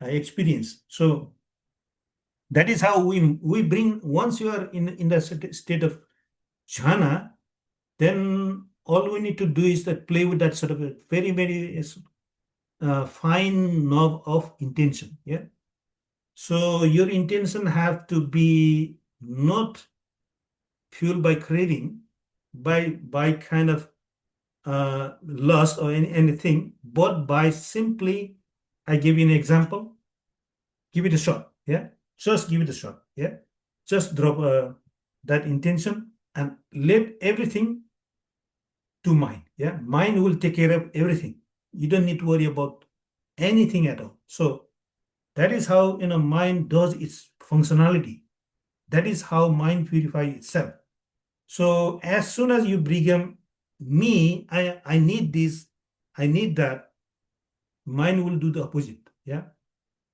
experience. So that is how we bring, once you are in the state of jhana, then all we need to do is that play with that sort of a very very fine knob of intention. Yeah. So your intention have to be not fueled by craving, by kind of lust or anything, but by simply, I give you an example, give it a shot. Yeah. Just give it a shot. Yeah. Just drop that intention and let everything to mind. Yeah. Mind will take care of everything. You don't need to worry about anything at all. So that is how mind does its functionality. That is how mind purifies itself. So as soon as you become me, I need this, I need that, mind will do the opposite. Yeah.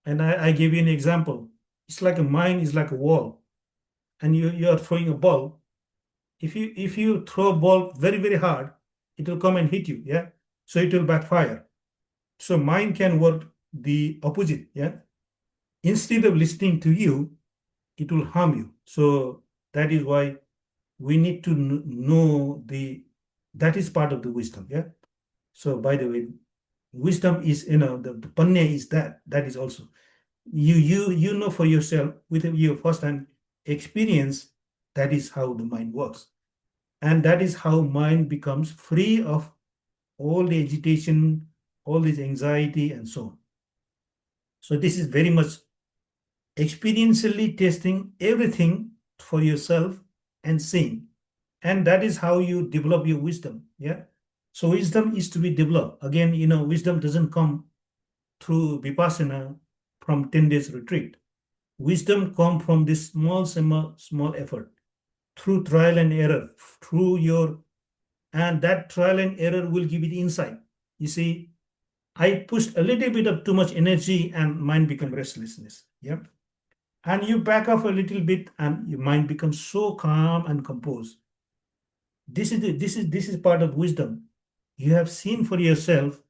And I gave you an example. It's like a mind is like a wall, and you are throwing a ball. If you throw a ball very, very hard, it will come and hit you. Yeah. So it will backfire. So mind can work the opposite. Yeah. Instead of listening to you, it will harm you. So that is why we need to know that is part of the wisdom. Yeah. So by the way, wisdom is, the Panna is that is also you know for yourself with your first hand experience. That is how the mind works, and that is how mind becomes free of all the agitation, all this anxiety, and so on. So this is very much experientially testing everything for yourself and seeing, and that is how you develop your wisdom. Yeah. So wisdom is to be developed. Again, wisdom doesn't come through vipassana from 10 days retreat. Wisdom comes from this small effort, through trial and error, and that trial and error will give it insight. You see, I pushed a little bit of too much energy and mind become restlessness. Yeah. And you back off a little bit and your mind becomes so calm and composed. This is part of wisdom. You have seen for yourself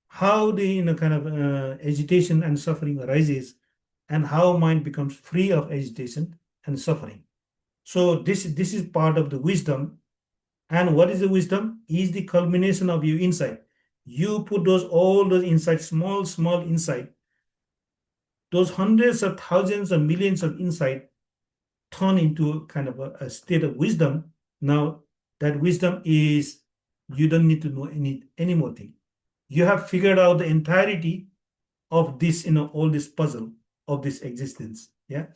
how the kind of agitation and suffering arises, and how mind becomes free of agitation and suffering. So this is part of the wisdom. And what is the wisdom? Is the culmination of your insight. You put all those insights, small insight, those hundreds of thousands of millions of insight turn into a kind of a state of wisdom. Now that wisdom is, you don't need to know any more thing. You have figured out the entirety of this, all this puzzle of this existence. Yeah.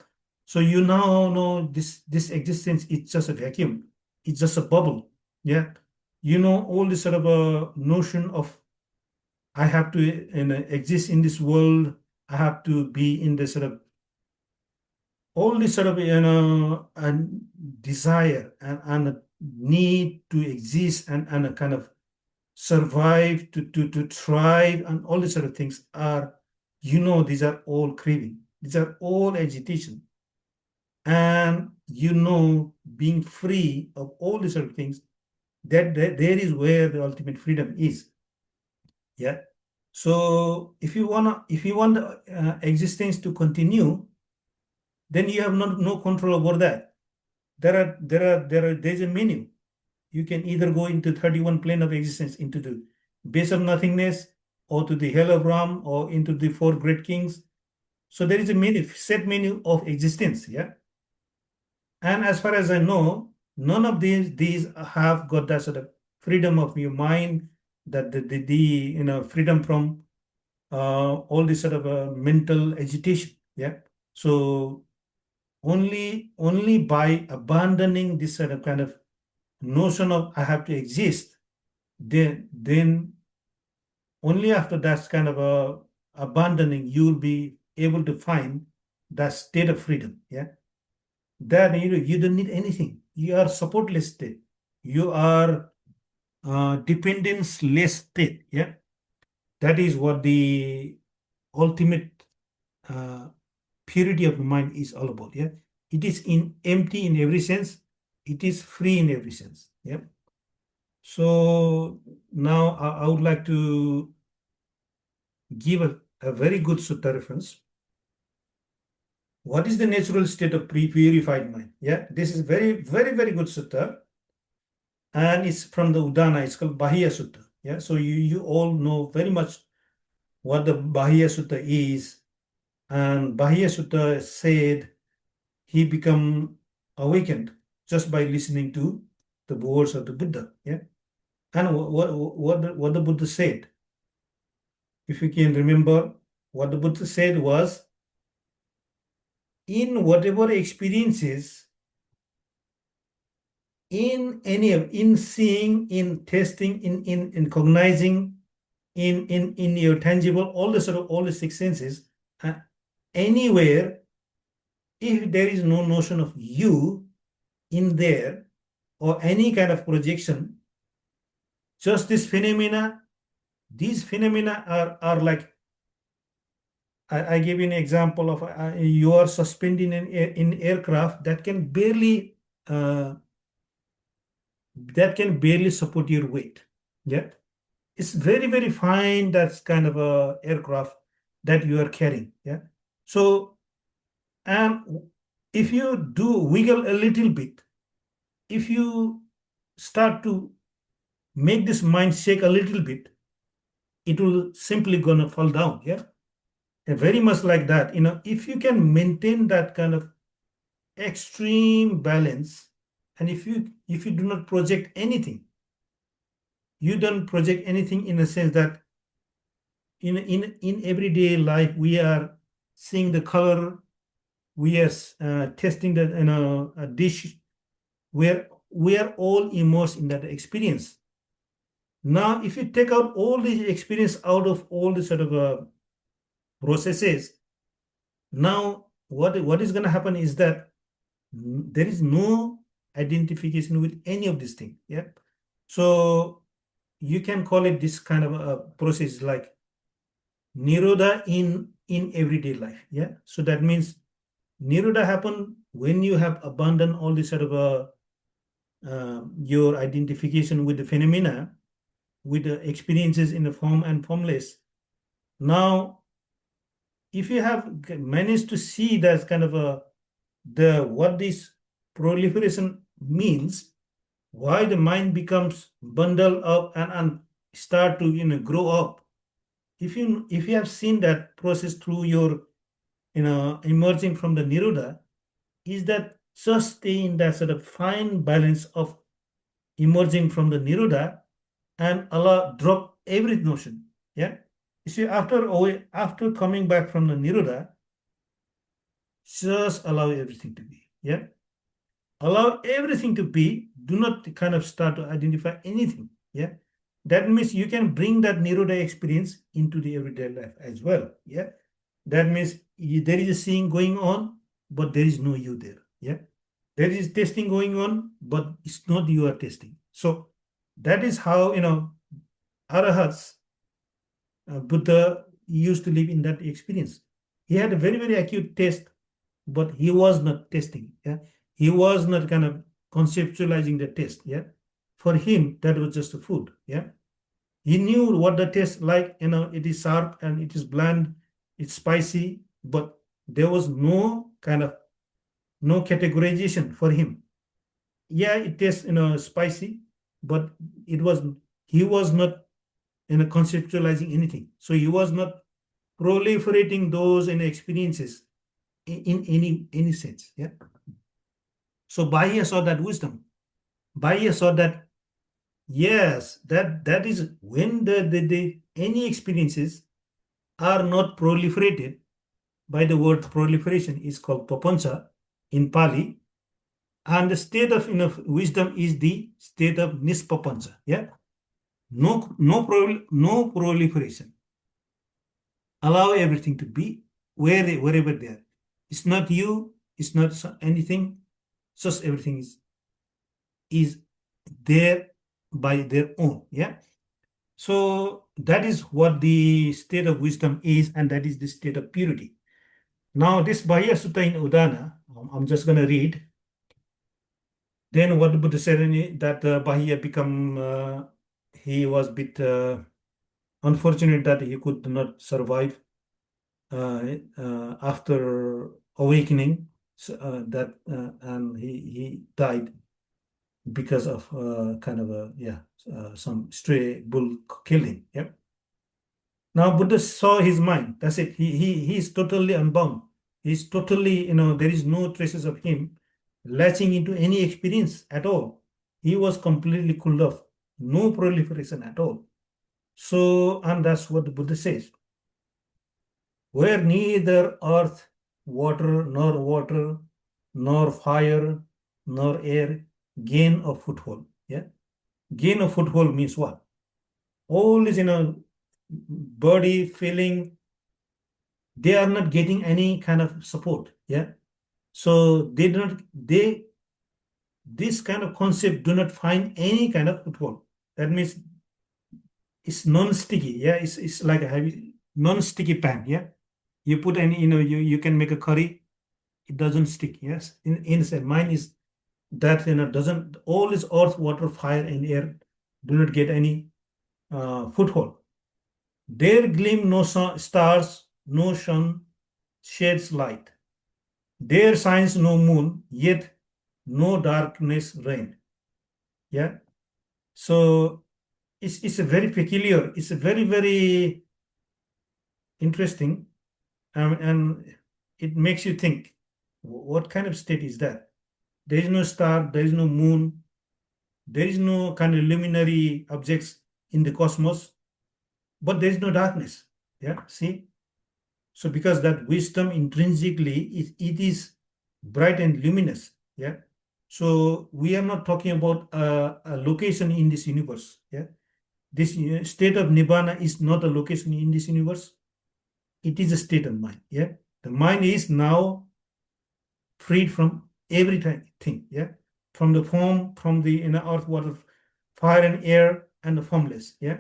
So you now know this existence is just a vacuum. It's just a bubble. Yeah. All this sort of a notion of I have to exist in this world. I have to be in this sort of all this sort of and desire and a need to exist and a kind of survive, to thrive, and all these sort of things are, these are all craving. These are all agitation. And being free of all these sort of things, that there is where the ultimate freedom is. Yeah. So if you want existence to continue, then you have no control over that. There's a menu. You can either go into 31 plane of existence, into the base of nothingness, or to the hell of Ram, or into the four great kings. So there is a set menu of existence. Yeah. And as far as I know, none of these have got that sort of freedom of your mind, that the freedom from all this sort of mental agitation. Yeah. So only by abandoning this sort of kind of notion of I have to exist, then only after that kind of abandoning, you will be able to find that state of freedom. Yeah. Then you don't need anything. You are supportless state. You are dependence-less state. Yeah. That is what the ultimate uh, purity of the mind is all about. Yeah. It is empty in every sense. It is free in every sense. Yeah. So now I would like to give a very good sutta reference. What is the natural state of purified mind? Yeah, this is very, very, very good sutta. And it's from the Udana. It's called Bahiya Sutta. Yeah, so you all know very much what the Bahiya Sutta is. And Bahiya Sutta said he become awakened just by listening to the words of the Buddha. Yeah, and what the Buddha said, if you can remember, what the Buddha said was, in whatever experiences, in seeing, in testing, in cognizing, in your tangible, all the sort of all the six senses, anywhere, if there is no notion of you in there or any kind of projection, just this phenomena, these phenomena are like, I give you an example of you are suspending in aircraft uh, that can barely support your weight. Yeah, it's very very fine. That's kind of a aircraft that you are carrying. Yeah, so and if you do wiggle a little bit, if you start to make this mind shake a little bit, it will simply gonna fall down. Yeah, and very much like that. If you can maintain that kind of extreme balance, and if you do not project anything, you don't project anything in a sense that in everyday life we are seeing the color, we are testing the a dish, where we are all immersed in that experience. Now if you take out all the experience out of all the sort of processes, now what is going to happen is that there is no identification with any of these things. Yeah, so you can call it this kind of a process like nirodha in everyday life. Yeah, so that means nirodha happen when you have abandoned all this sort of your identification with the phenomena, with the experiences in the form and formless. Now if you have managed to see that kind of the what this proliferation means, why the mind becomes bundled up and start to grow up. If you have seen that process through your emerging from the nirodha, is that just stay in that sort of fine balance of emerging from the nirodha and allow drop every notion. Yeah, you see, after coming back from the nirodha, just allow everything to be. Yeah, allow everything to be. Do not kind of start to identify anything. Yeah, that means you can bring that nirodha experience into the everyday life as well. Yeah, that means there is a seeing going on, but there is no you there. Yeah, there is testing going on, but it's not you are testing. So that is how arahats, Buddha used to live in that experience. He had a very very acute test, but he was not testing. Yeah, he was not kind of conceptualizing the test. Yeah, for him that was just a food. Yeah, he knew what the taste like. It is sharp and it is bland, it's spicy, but there was no kind of no categorization for him. Yeah, it tastes spicy, but it was he was not conceptualizing anything. So he was not proliferating those experiences in any sense. Yeah. So Bahiya saw that wisdom. Bahiya saw that yes, that is when the any experiences are not proliferated. By the word proliferation is called papancha in Pali, and the state of wisdom is the state of nispapancha. Yeah, no proliferation. Allow everything to be wherever they are. It's not you. It's not anything. Just everything is there by their own. Yeah. So that is what the state of wisdom is, and that is the state of purity. Now, this Bahiya Sutta in Udana, I'm just going to read. Then what the Buddha said that Bahiya become, he was a bit unfortunate that he could not survive after awakening, so, and he died because of kind of some stray bull killed him. Yep. Now Buddha saw his mind. That's it. He is totally unbound. He's totally, there is no traces of him latching into any experience at all. He was completely cooled off. No proliferation at all. So, and that's what the Buddha says. Where neither earth, water, nor fire, nor air gain a foothold. Yeah. Gain a foothold means what? All is body, feeling, they are not getting any kind of support. Yeah. So this kind of concept do not find any kind of foothold. That means it's non-sticky. Yeah. It's like a heavy non-sticky pan. Yeah. You put any, you can make a curry, it doesn't stick. Yes. Inside mine is that, doesn't, all this earth, water, fire, and air do not get any foothold. There gleam no stars, no sun sheds light. There shines no moon, yet no darkness reign. Yeah. So it's a very peculiar, it's a very, very interesting, and it makes you think, what kind of state is that? There is no star, there is no moon, there is no kind of luminary objects in the cosmos, but there is no darkness. Yeah, see? So because that wisdom intrinsically, it is bright and luminous. Yeah. So we are not talking about a location in this universe. Yeah. This state of nibbana is not a location in this universe. It is a state of mind. Yeah. The mind is now freed from everything. Yeah. From the form, from the inner earth, water, fire and air, and the formless. Yeah.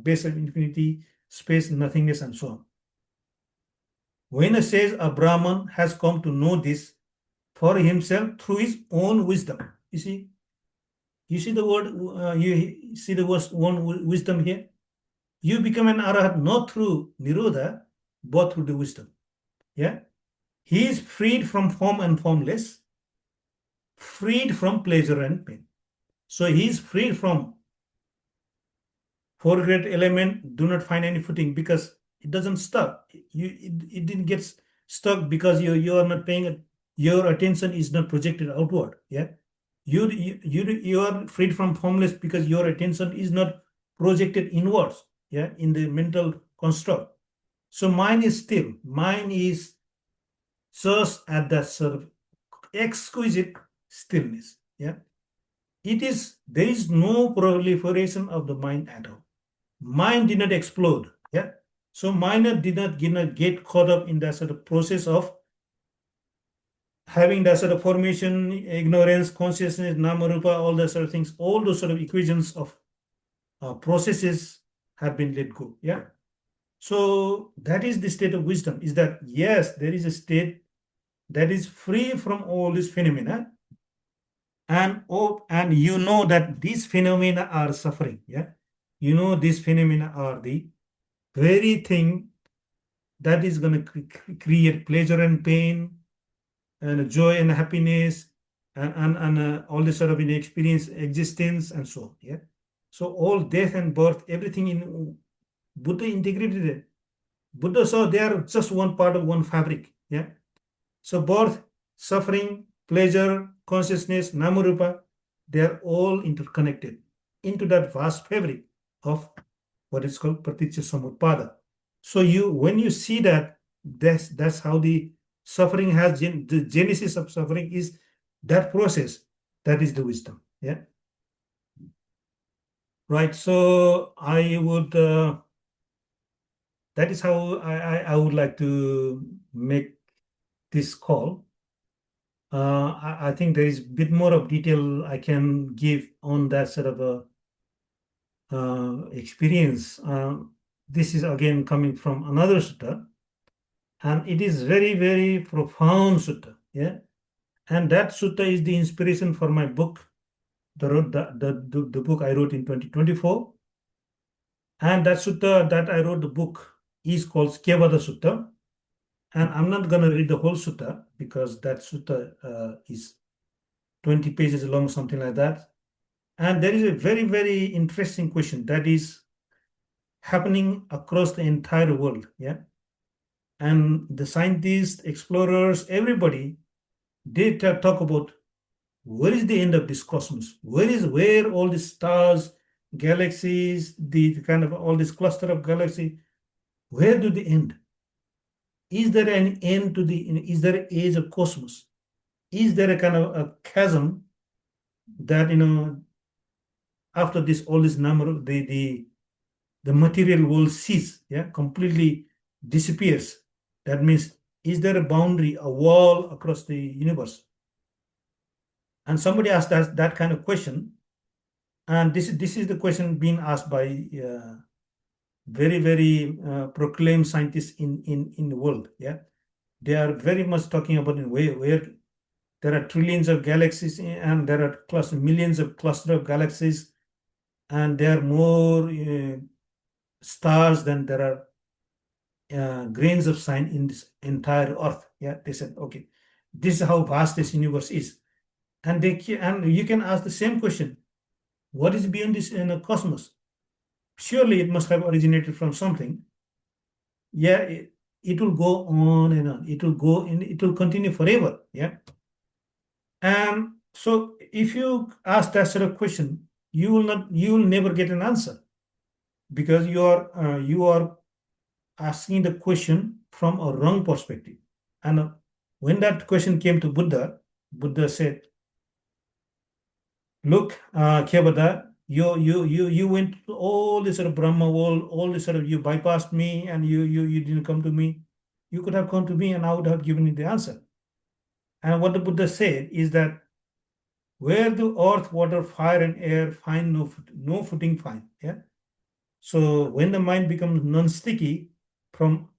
Base of infinity, space, nothingness, and so on. When it says a Brahman has come to know this for himself through his own wisdom. You see the word, you see the word one wisdom here? You become an arahat not through nirodha, but through the wisdom. Yeah? He is freed from form and formless, freed from pleasure and pain. So he is freed from four great element, do not find any footing because it doesn't stuck. It didn't get stuck because you are not paying it. Your attention is not projected outward. Yeah. You are freed from formless because your attention is not projected inwards. Yeah. In the mental construct. So mine is still. Mine is just at that sort of exquisite stillness. Yeah. There is no proliferation of the mind at all. Mind did not explode. Yeah. So mind did not get caught up in that sort of process of having that sort of formation, ignorance, consciousness, namarupa, all those sort of things, all those sort of equations of processes have been let go. Yeah. So that is the state of wisdom, is that yes, there is a state that is free from all these phenomena. And you know that these phenomena are suffering. Yeah. You know these phenomena are the very thing that is going to create pleasure and pain and joy and happiness and all this sort of experience, existence, and so on. Yeah. So all death and birth, everything in Buddha integrated it. Buddha saw they are just one part of one fabric. Yeah. So birth, suffering, pleasure, consciousness, namarupa, they are all interconnected into that vast fabric of what is called praticca samutpada. So when you see that, that's how the suffering has the genesis of suffering is that process. That is the wisdom. Yeah. Right. So I would that is how I would like to make this call. I think there is a bit more of detail I can give on that sort of a experience. This is again coming from another sutta, and it is very, very profound sutta. Yeah, and that sutta is the inspiration for my book, the book I wrote in 2024. And that sutta that I wrote the book is called Kevatta Sutta. And I'm not going to read the whole sutta because that sutta is 20 pages long, something like that. And there is a very, very interesting question that is happening across the entire world. Yeah. And the scientists, explorers, everybody, they talk about where is the end of this cosmos? Where all the stars, galaxies, the kind of all this cluster of galaxy, where do they end? Is there an end to is there an age of cosmos? Is there a kind of a chasm that, after this, all this number, the material world cease, yeah, completely disappears. That means, is there a boundary, a wall across the universe? And somebody asked that kind of question, and this is the question being asked by very, very proclaimed scientists in the world. Yeah, they are very much talking about in where there are trillions of galaxies and there are millions of cluster of galaxies, and there are more stars than there are grains of sand in this entire Earth. Yeah, they said, okay, this is how vast this universe is, and you can ask the same question: what is beyond this in a cosmos? Surely it must have originated from something. Yeah, it will go on and on. It will go and it will continue forever. Yeah. And so if you ask that sort of question, you will never get an answer, because you are asking the question from a wrong perspective. And when that question came to Buddha, Buddha said, look, Kevatta, you went to all this sort of Brahma world, all this sort of, you bypassed me and you didn't come to me. You could have come to me and I would have given you the answer. And what the Buddha said is that where the earth, water, fire, and air find no footing find. Yeah. So when the mind becomes non-sticky, from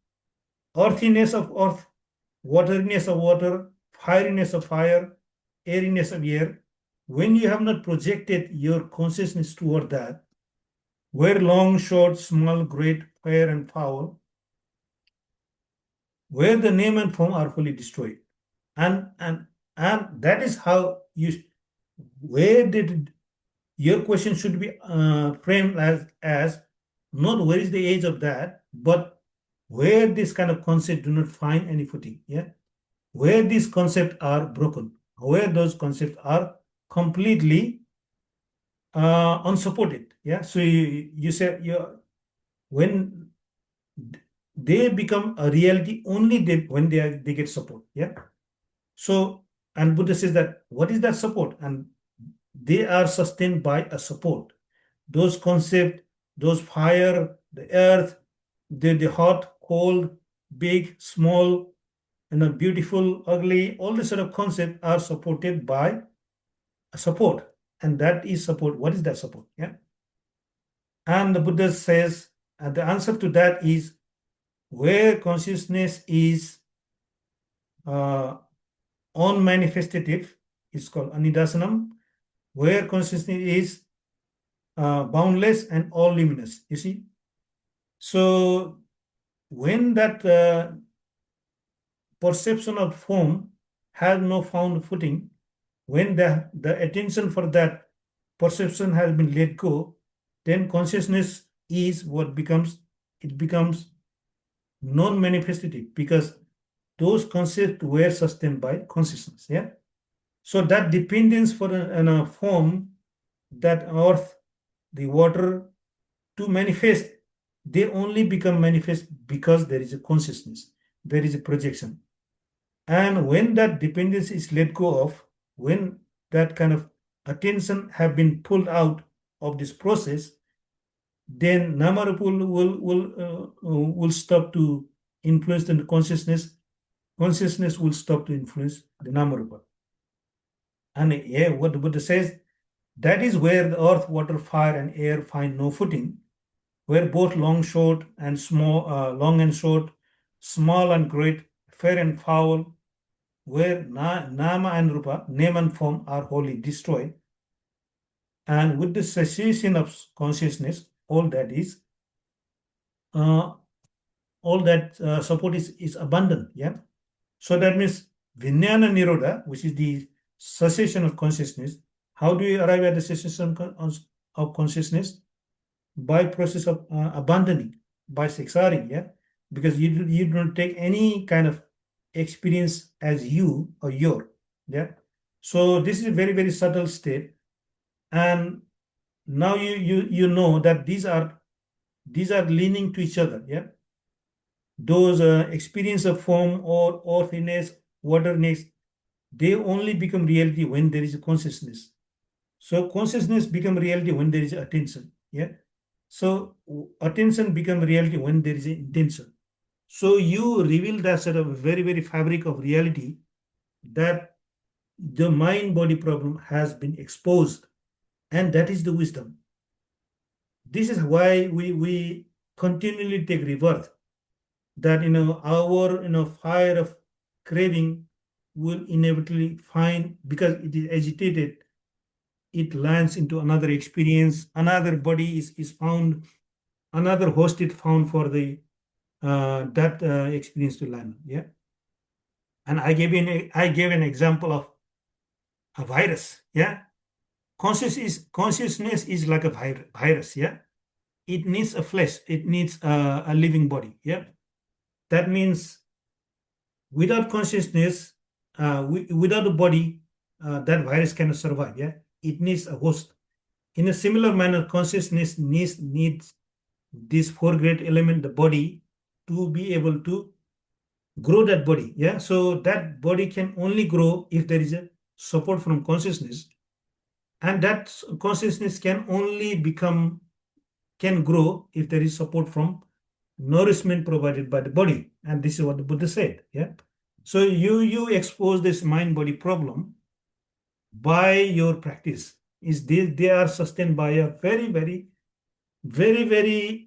earthiness of earth, wateriness of water, fieriness of fire, airiness of air, when you have not projected your consciousness toward that, where long, short, small, great, fair, and foul, where the name and form are fully destroyed. And that is how where did your question should be framed as not where is the age of that, but where this kind of concept do not find any footing. Yeah, where these concepts are broken, where those concepts are completely unsupported. Yeah, so you say when they become a reality only when they get support. Yeah, so and Buddha says that what is that support, and they are sustained by a support. Those concepts, those fire, the earth, the hot, cold, big, small, beautiful, ugly, all these sort of concepts are supported by a support. And that is support. What is that support? Yeah. And the Buddha says, and the answer to that is where consciousness is unmanifestative, is called anidasanam, where consciousness is boundless and all luminous. You see? So when that perception of form has no found footing, when the attention for that perception has been let go, then consciousness is what becomes, it becomes non-manifestative, because those concepts were sustained by consciousness. Yeah. So that dependence for a form, that earth, the water, to manifest, they only become manifest because there is a consciousness, there is a projection. And when that dependence is let go of, when that kind of attention have been pulled out of this process, then Namarupa will stop to influence the consciousness. Consciousness will stop to influence the Namarupa. And yeah, what the Buddha says, that is where the earth, water, fire, and air find no footing, where both long, short, and small, long and short, small and great, fair and foul, where nama and rupa, name and form, are wholly destroyed. And with the cessation of consciousness, all that is, all that support is abundant. Yeah. So that means Vijnana Nirodha, which is the cessation of consciousness. How do you arrive at the cessation of consciousness? By process of abandoning, by seksaring. Yeah, because you don't take any kind of experience as you or your. Yeah. So this is a very, very subtle state, and now you know that these are leaning to each other. Yeah, those experience of form or earthiness, waterness, they only become reality when there is a consciousness. So consciousness become reality when there is attention. Yeah. So attention become reality when there is an intention. So you reveal that sort of very, very fabric of reality that the mind body problem has been exposed, and that is the wisdom. This is why we continually take rebirth, that our fire of craving will inevitably find, because it is agitated, it lands into another experience, another body is found, another host is found for the that experience to land. Yeah. And I gave an example of a virus. Yeah. Consciousness is like a virus. Yeah. It needs a flesh, it needs a living body. Yeah. That means without consciousness, without a body, that virus cannot survive. Yeah. It needs a host. In a similar manner, consciousness needs this four great element, the body, to be able to grow that body. Yeah. So that body can only grow if there is a support from consciousness. And that consciousness can only can grow if there is support from nourishment provided by the body. And this is what the Buddha said. Yeah. So you expose this mind body problem by your practice. Is they are sustained by a very, very, very, very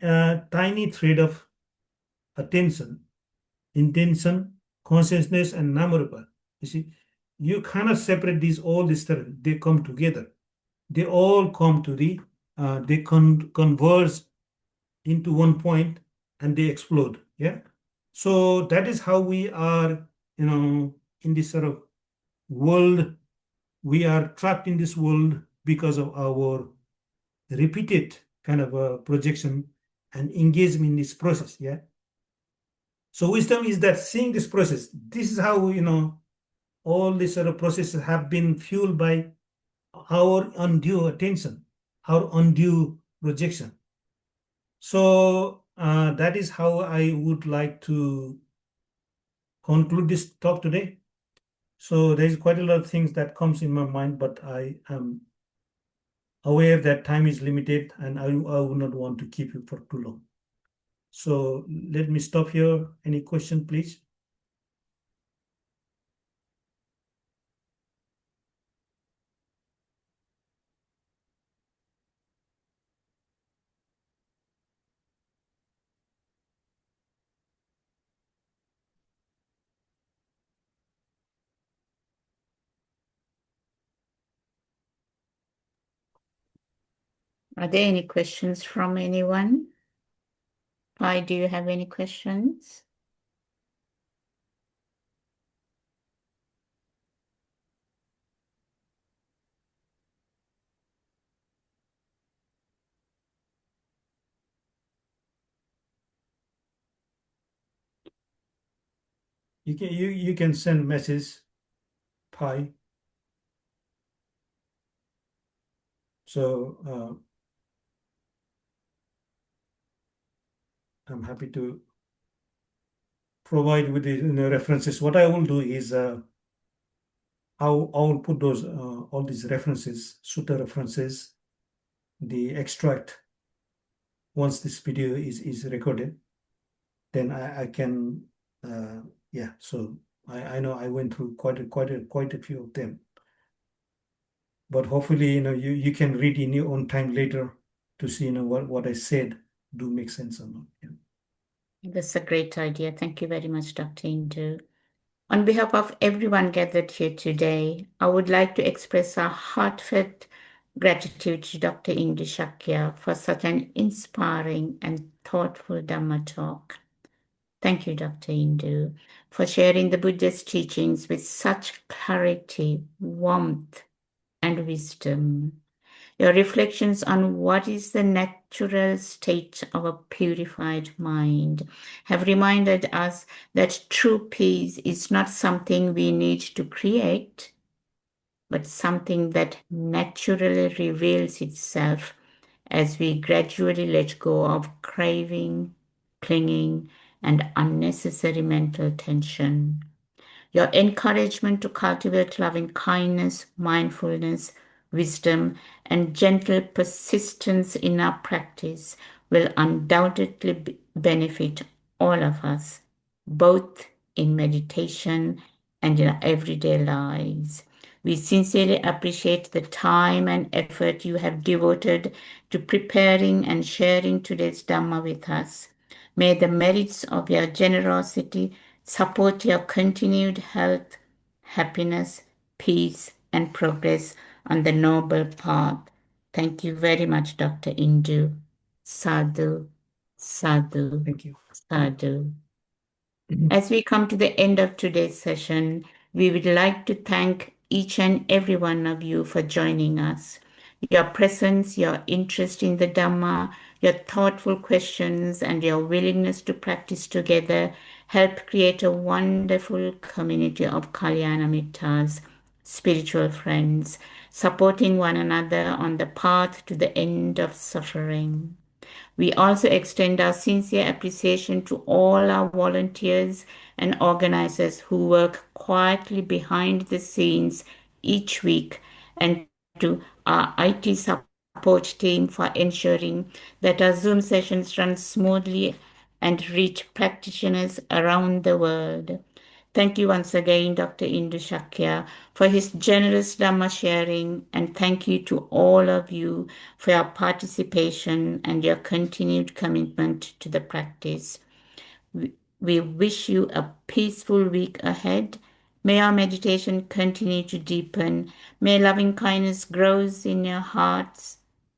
tiny thread of attention, intention, consciousness, and namarupa. You see, you cannot separate these all these threads. They come together. They all come to they converge into one point and they explode. Yeah. So that is how we are, in this sort of world. We are trapped in this world because of our repeated kind of projection and engagement in this process. Yeah. So wisdom is that seeing this process. This is how all these sort of processes have been fueled by our undue attention, our undue projection. So that is how I would like to conclude this talk today. So there's quite a lot of things that comes in my mind, but I am aware that time is limited and I would not want to keep you for too long. So let me stop here. Any question, please? Are there any questions from anyone? Why do you have any questions? You can send message, Pi. So I'm happy to provide with the references. What I will do is I will put those all these references, Sutta references, the extract. Once this video is recorded, then I can yeah. So I know I went through quite a few of them, but hopefully you can read in your own time later to see what I said do make sense or not. Yeah. That's a great idea. Thank you very much, Dr. Indu. On behalf of everyone gathered here today, I would like to express our heartfelt gratitude to Dr. Indu Shakya for such an inspiring and thoughtful Dhamma talk. Thank you, Dr. Indu, for sharing the Buddha's teachings with such clarity, warmth, and wisdom. Your reflections on what is the natural state of a purified mind have reminded us that true peace is not something we need to create, but something that naturally reveals itself as we gradually let go of craving, clinging, and unnecessary mental tension. Your encouragement to cultivate loving kindness, mindfulness, wisdom, and gentle persistence in our practice will undoubtedly benefit all of us, both in meditation and in our everyday lives. We sincerely appreciate the time and effort you have devoted to preparing and sharing today's Dhamma with us. May the merits of your generosity support your continued health, happiness, peace, and progress on the noble path. Thank you very much, Dr. Indu. Sadhu, sadhu, Thank you. sadhu. As we come to the end of today's session, we would like to thank each and every one of you for joining us. Your presence, your interest in the Dhamma, your thoughtful questions, and your willingness to practice together help create a wonderful community of Kalyana Mittas, spiritual friends, supporting one another on the path to the end of suffering. We also extend our sincere appreciation to all our volunteers and organizers who work quietly behind the scenes each week, and to our IT support team for ensuring that our Zoom sessions run smoothly and reach practitioners around the world. Thank you once again, Dr. Indu Shakya, for his generous Dhamma sharing, and thank you to all of you for your participation and your continued commitment to the practice. We wish you a peaceful week ahead. May our meditation continue to deepen. May loving kindness grow in your hearts,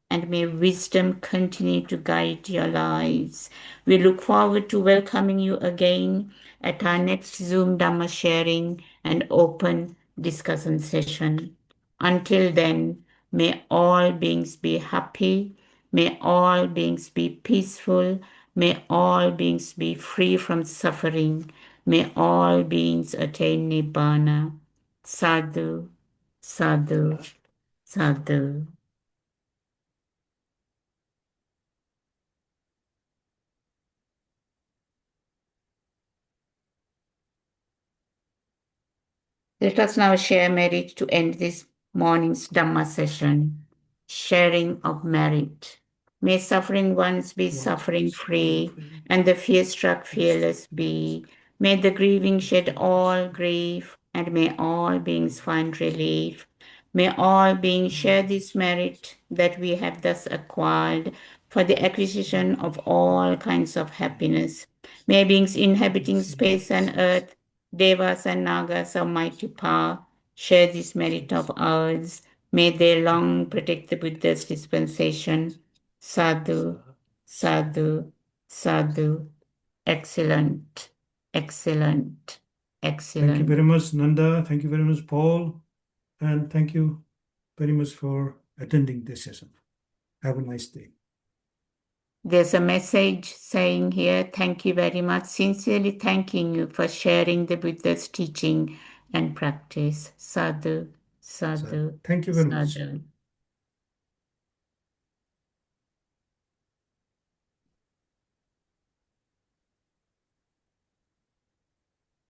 and may wisdom continue to guide your lives. We look forward to welcoming you again at our next Zoom Dhamma sharing and open discussion session. Until then, may all beings be happy, may all beings be peaceful, may all beings be free from suffering, may all beings attain Nibbana. Sadhu, sadhu, sadhu. Let us now share merit to end this morning's Dhamma session. Sharing of merit. May suffering ones be suffering free, and the fear-struck fearless be. May the grieving shed all grief, and may all beings find relief. May all beings share this merit that we have thus acquired for the acquisition of all kinds of happiness. May beings inhabiting space and earth, Devas and Nagas of mighty power, share this merit of ours. May they long protect the Buddha's dispensation. Sadhu, sadhu, sadhu. Excellent, excellent, excellent. Thank you very much, Nanda. Thank you very much, Paul. And thank you very much for attending this session. Have a nice day. There's a message saying here, thank you very much, sincerely thanking you for sharing the Buddha's teaching and practice. Sadhu, sadhu, Thank you very much. sadhu.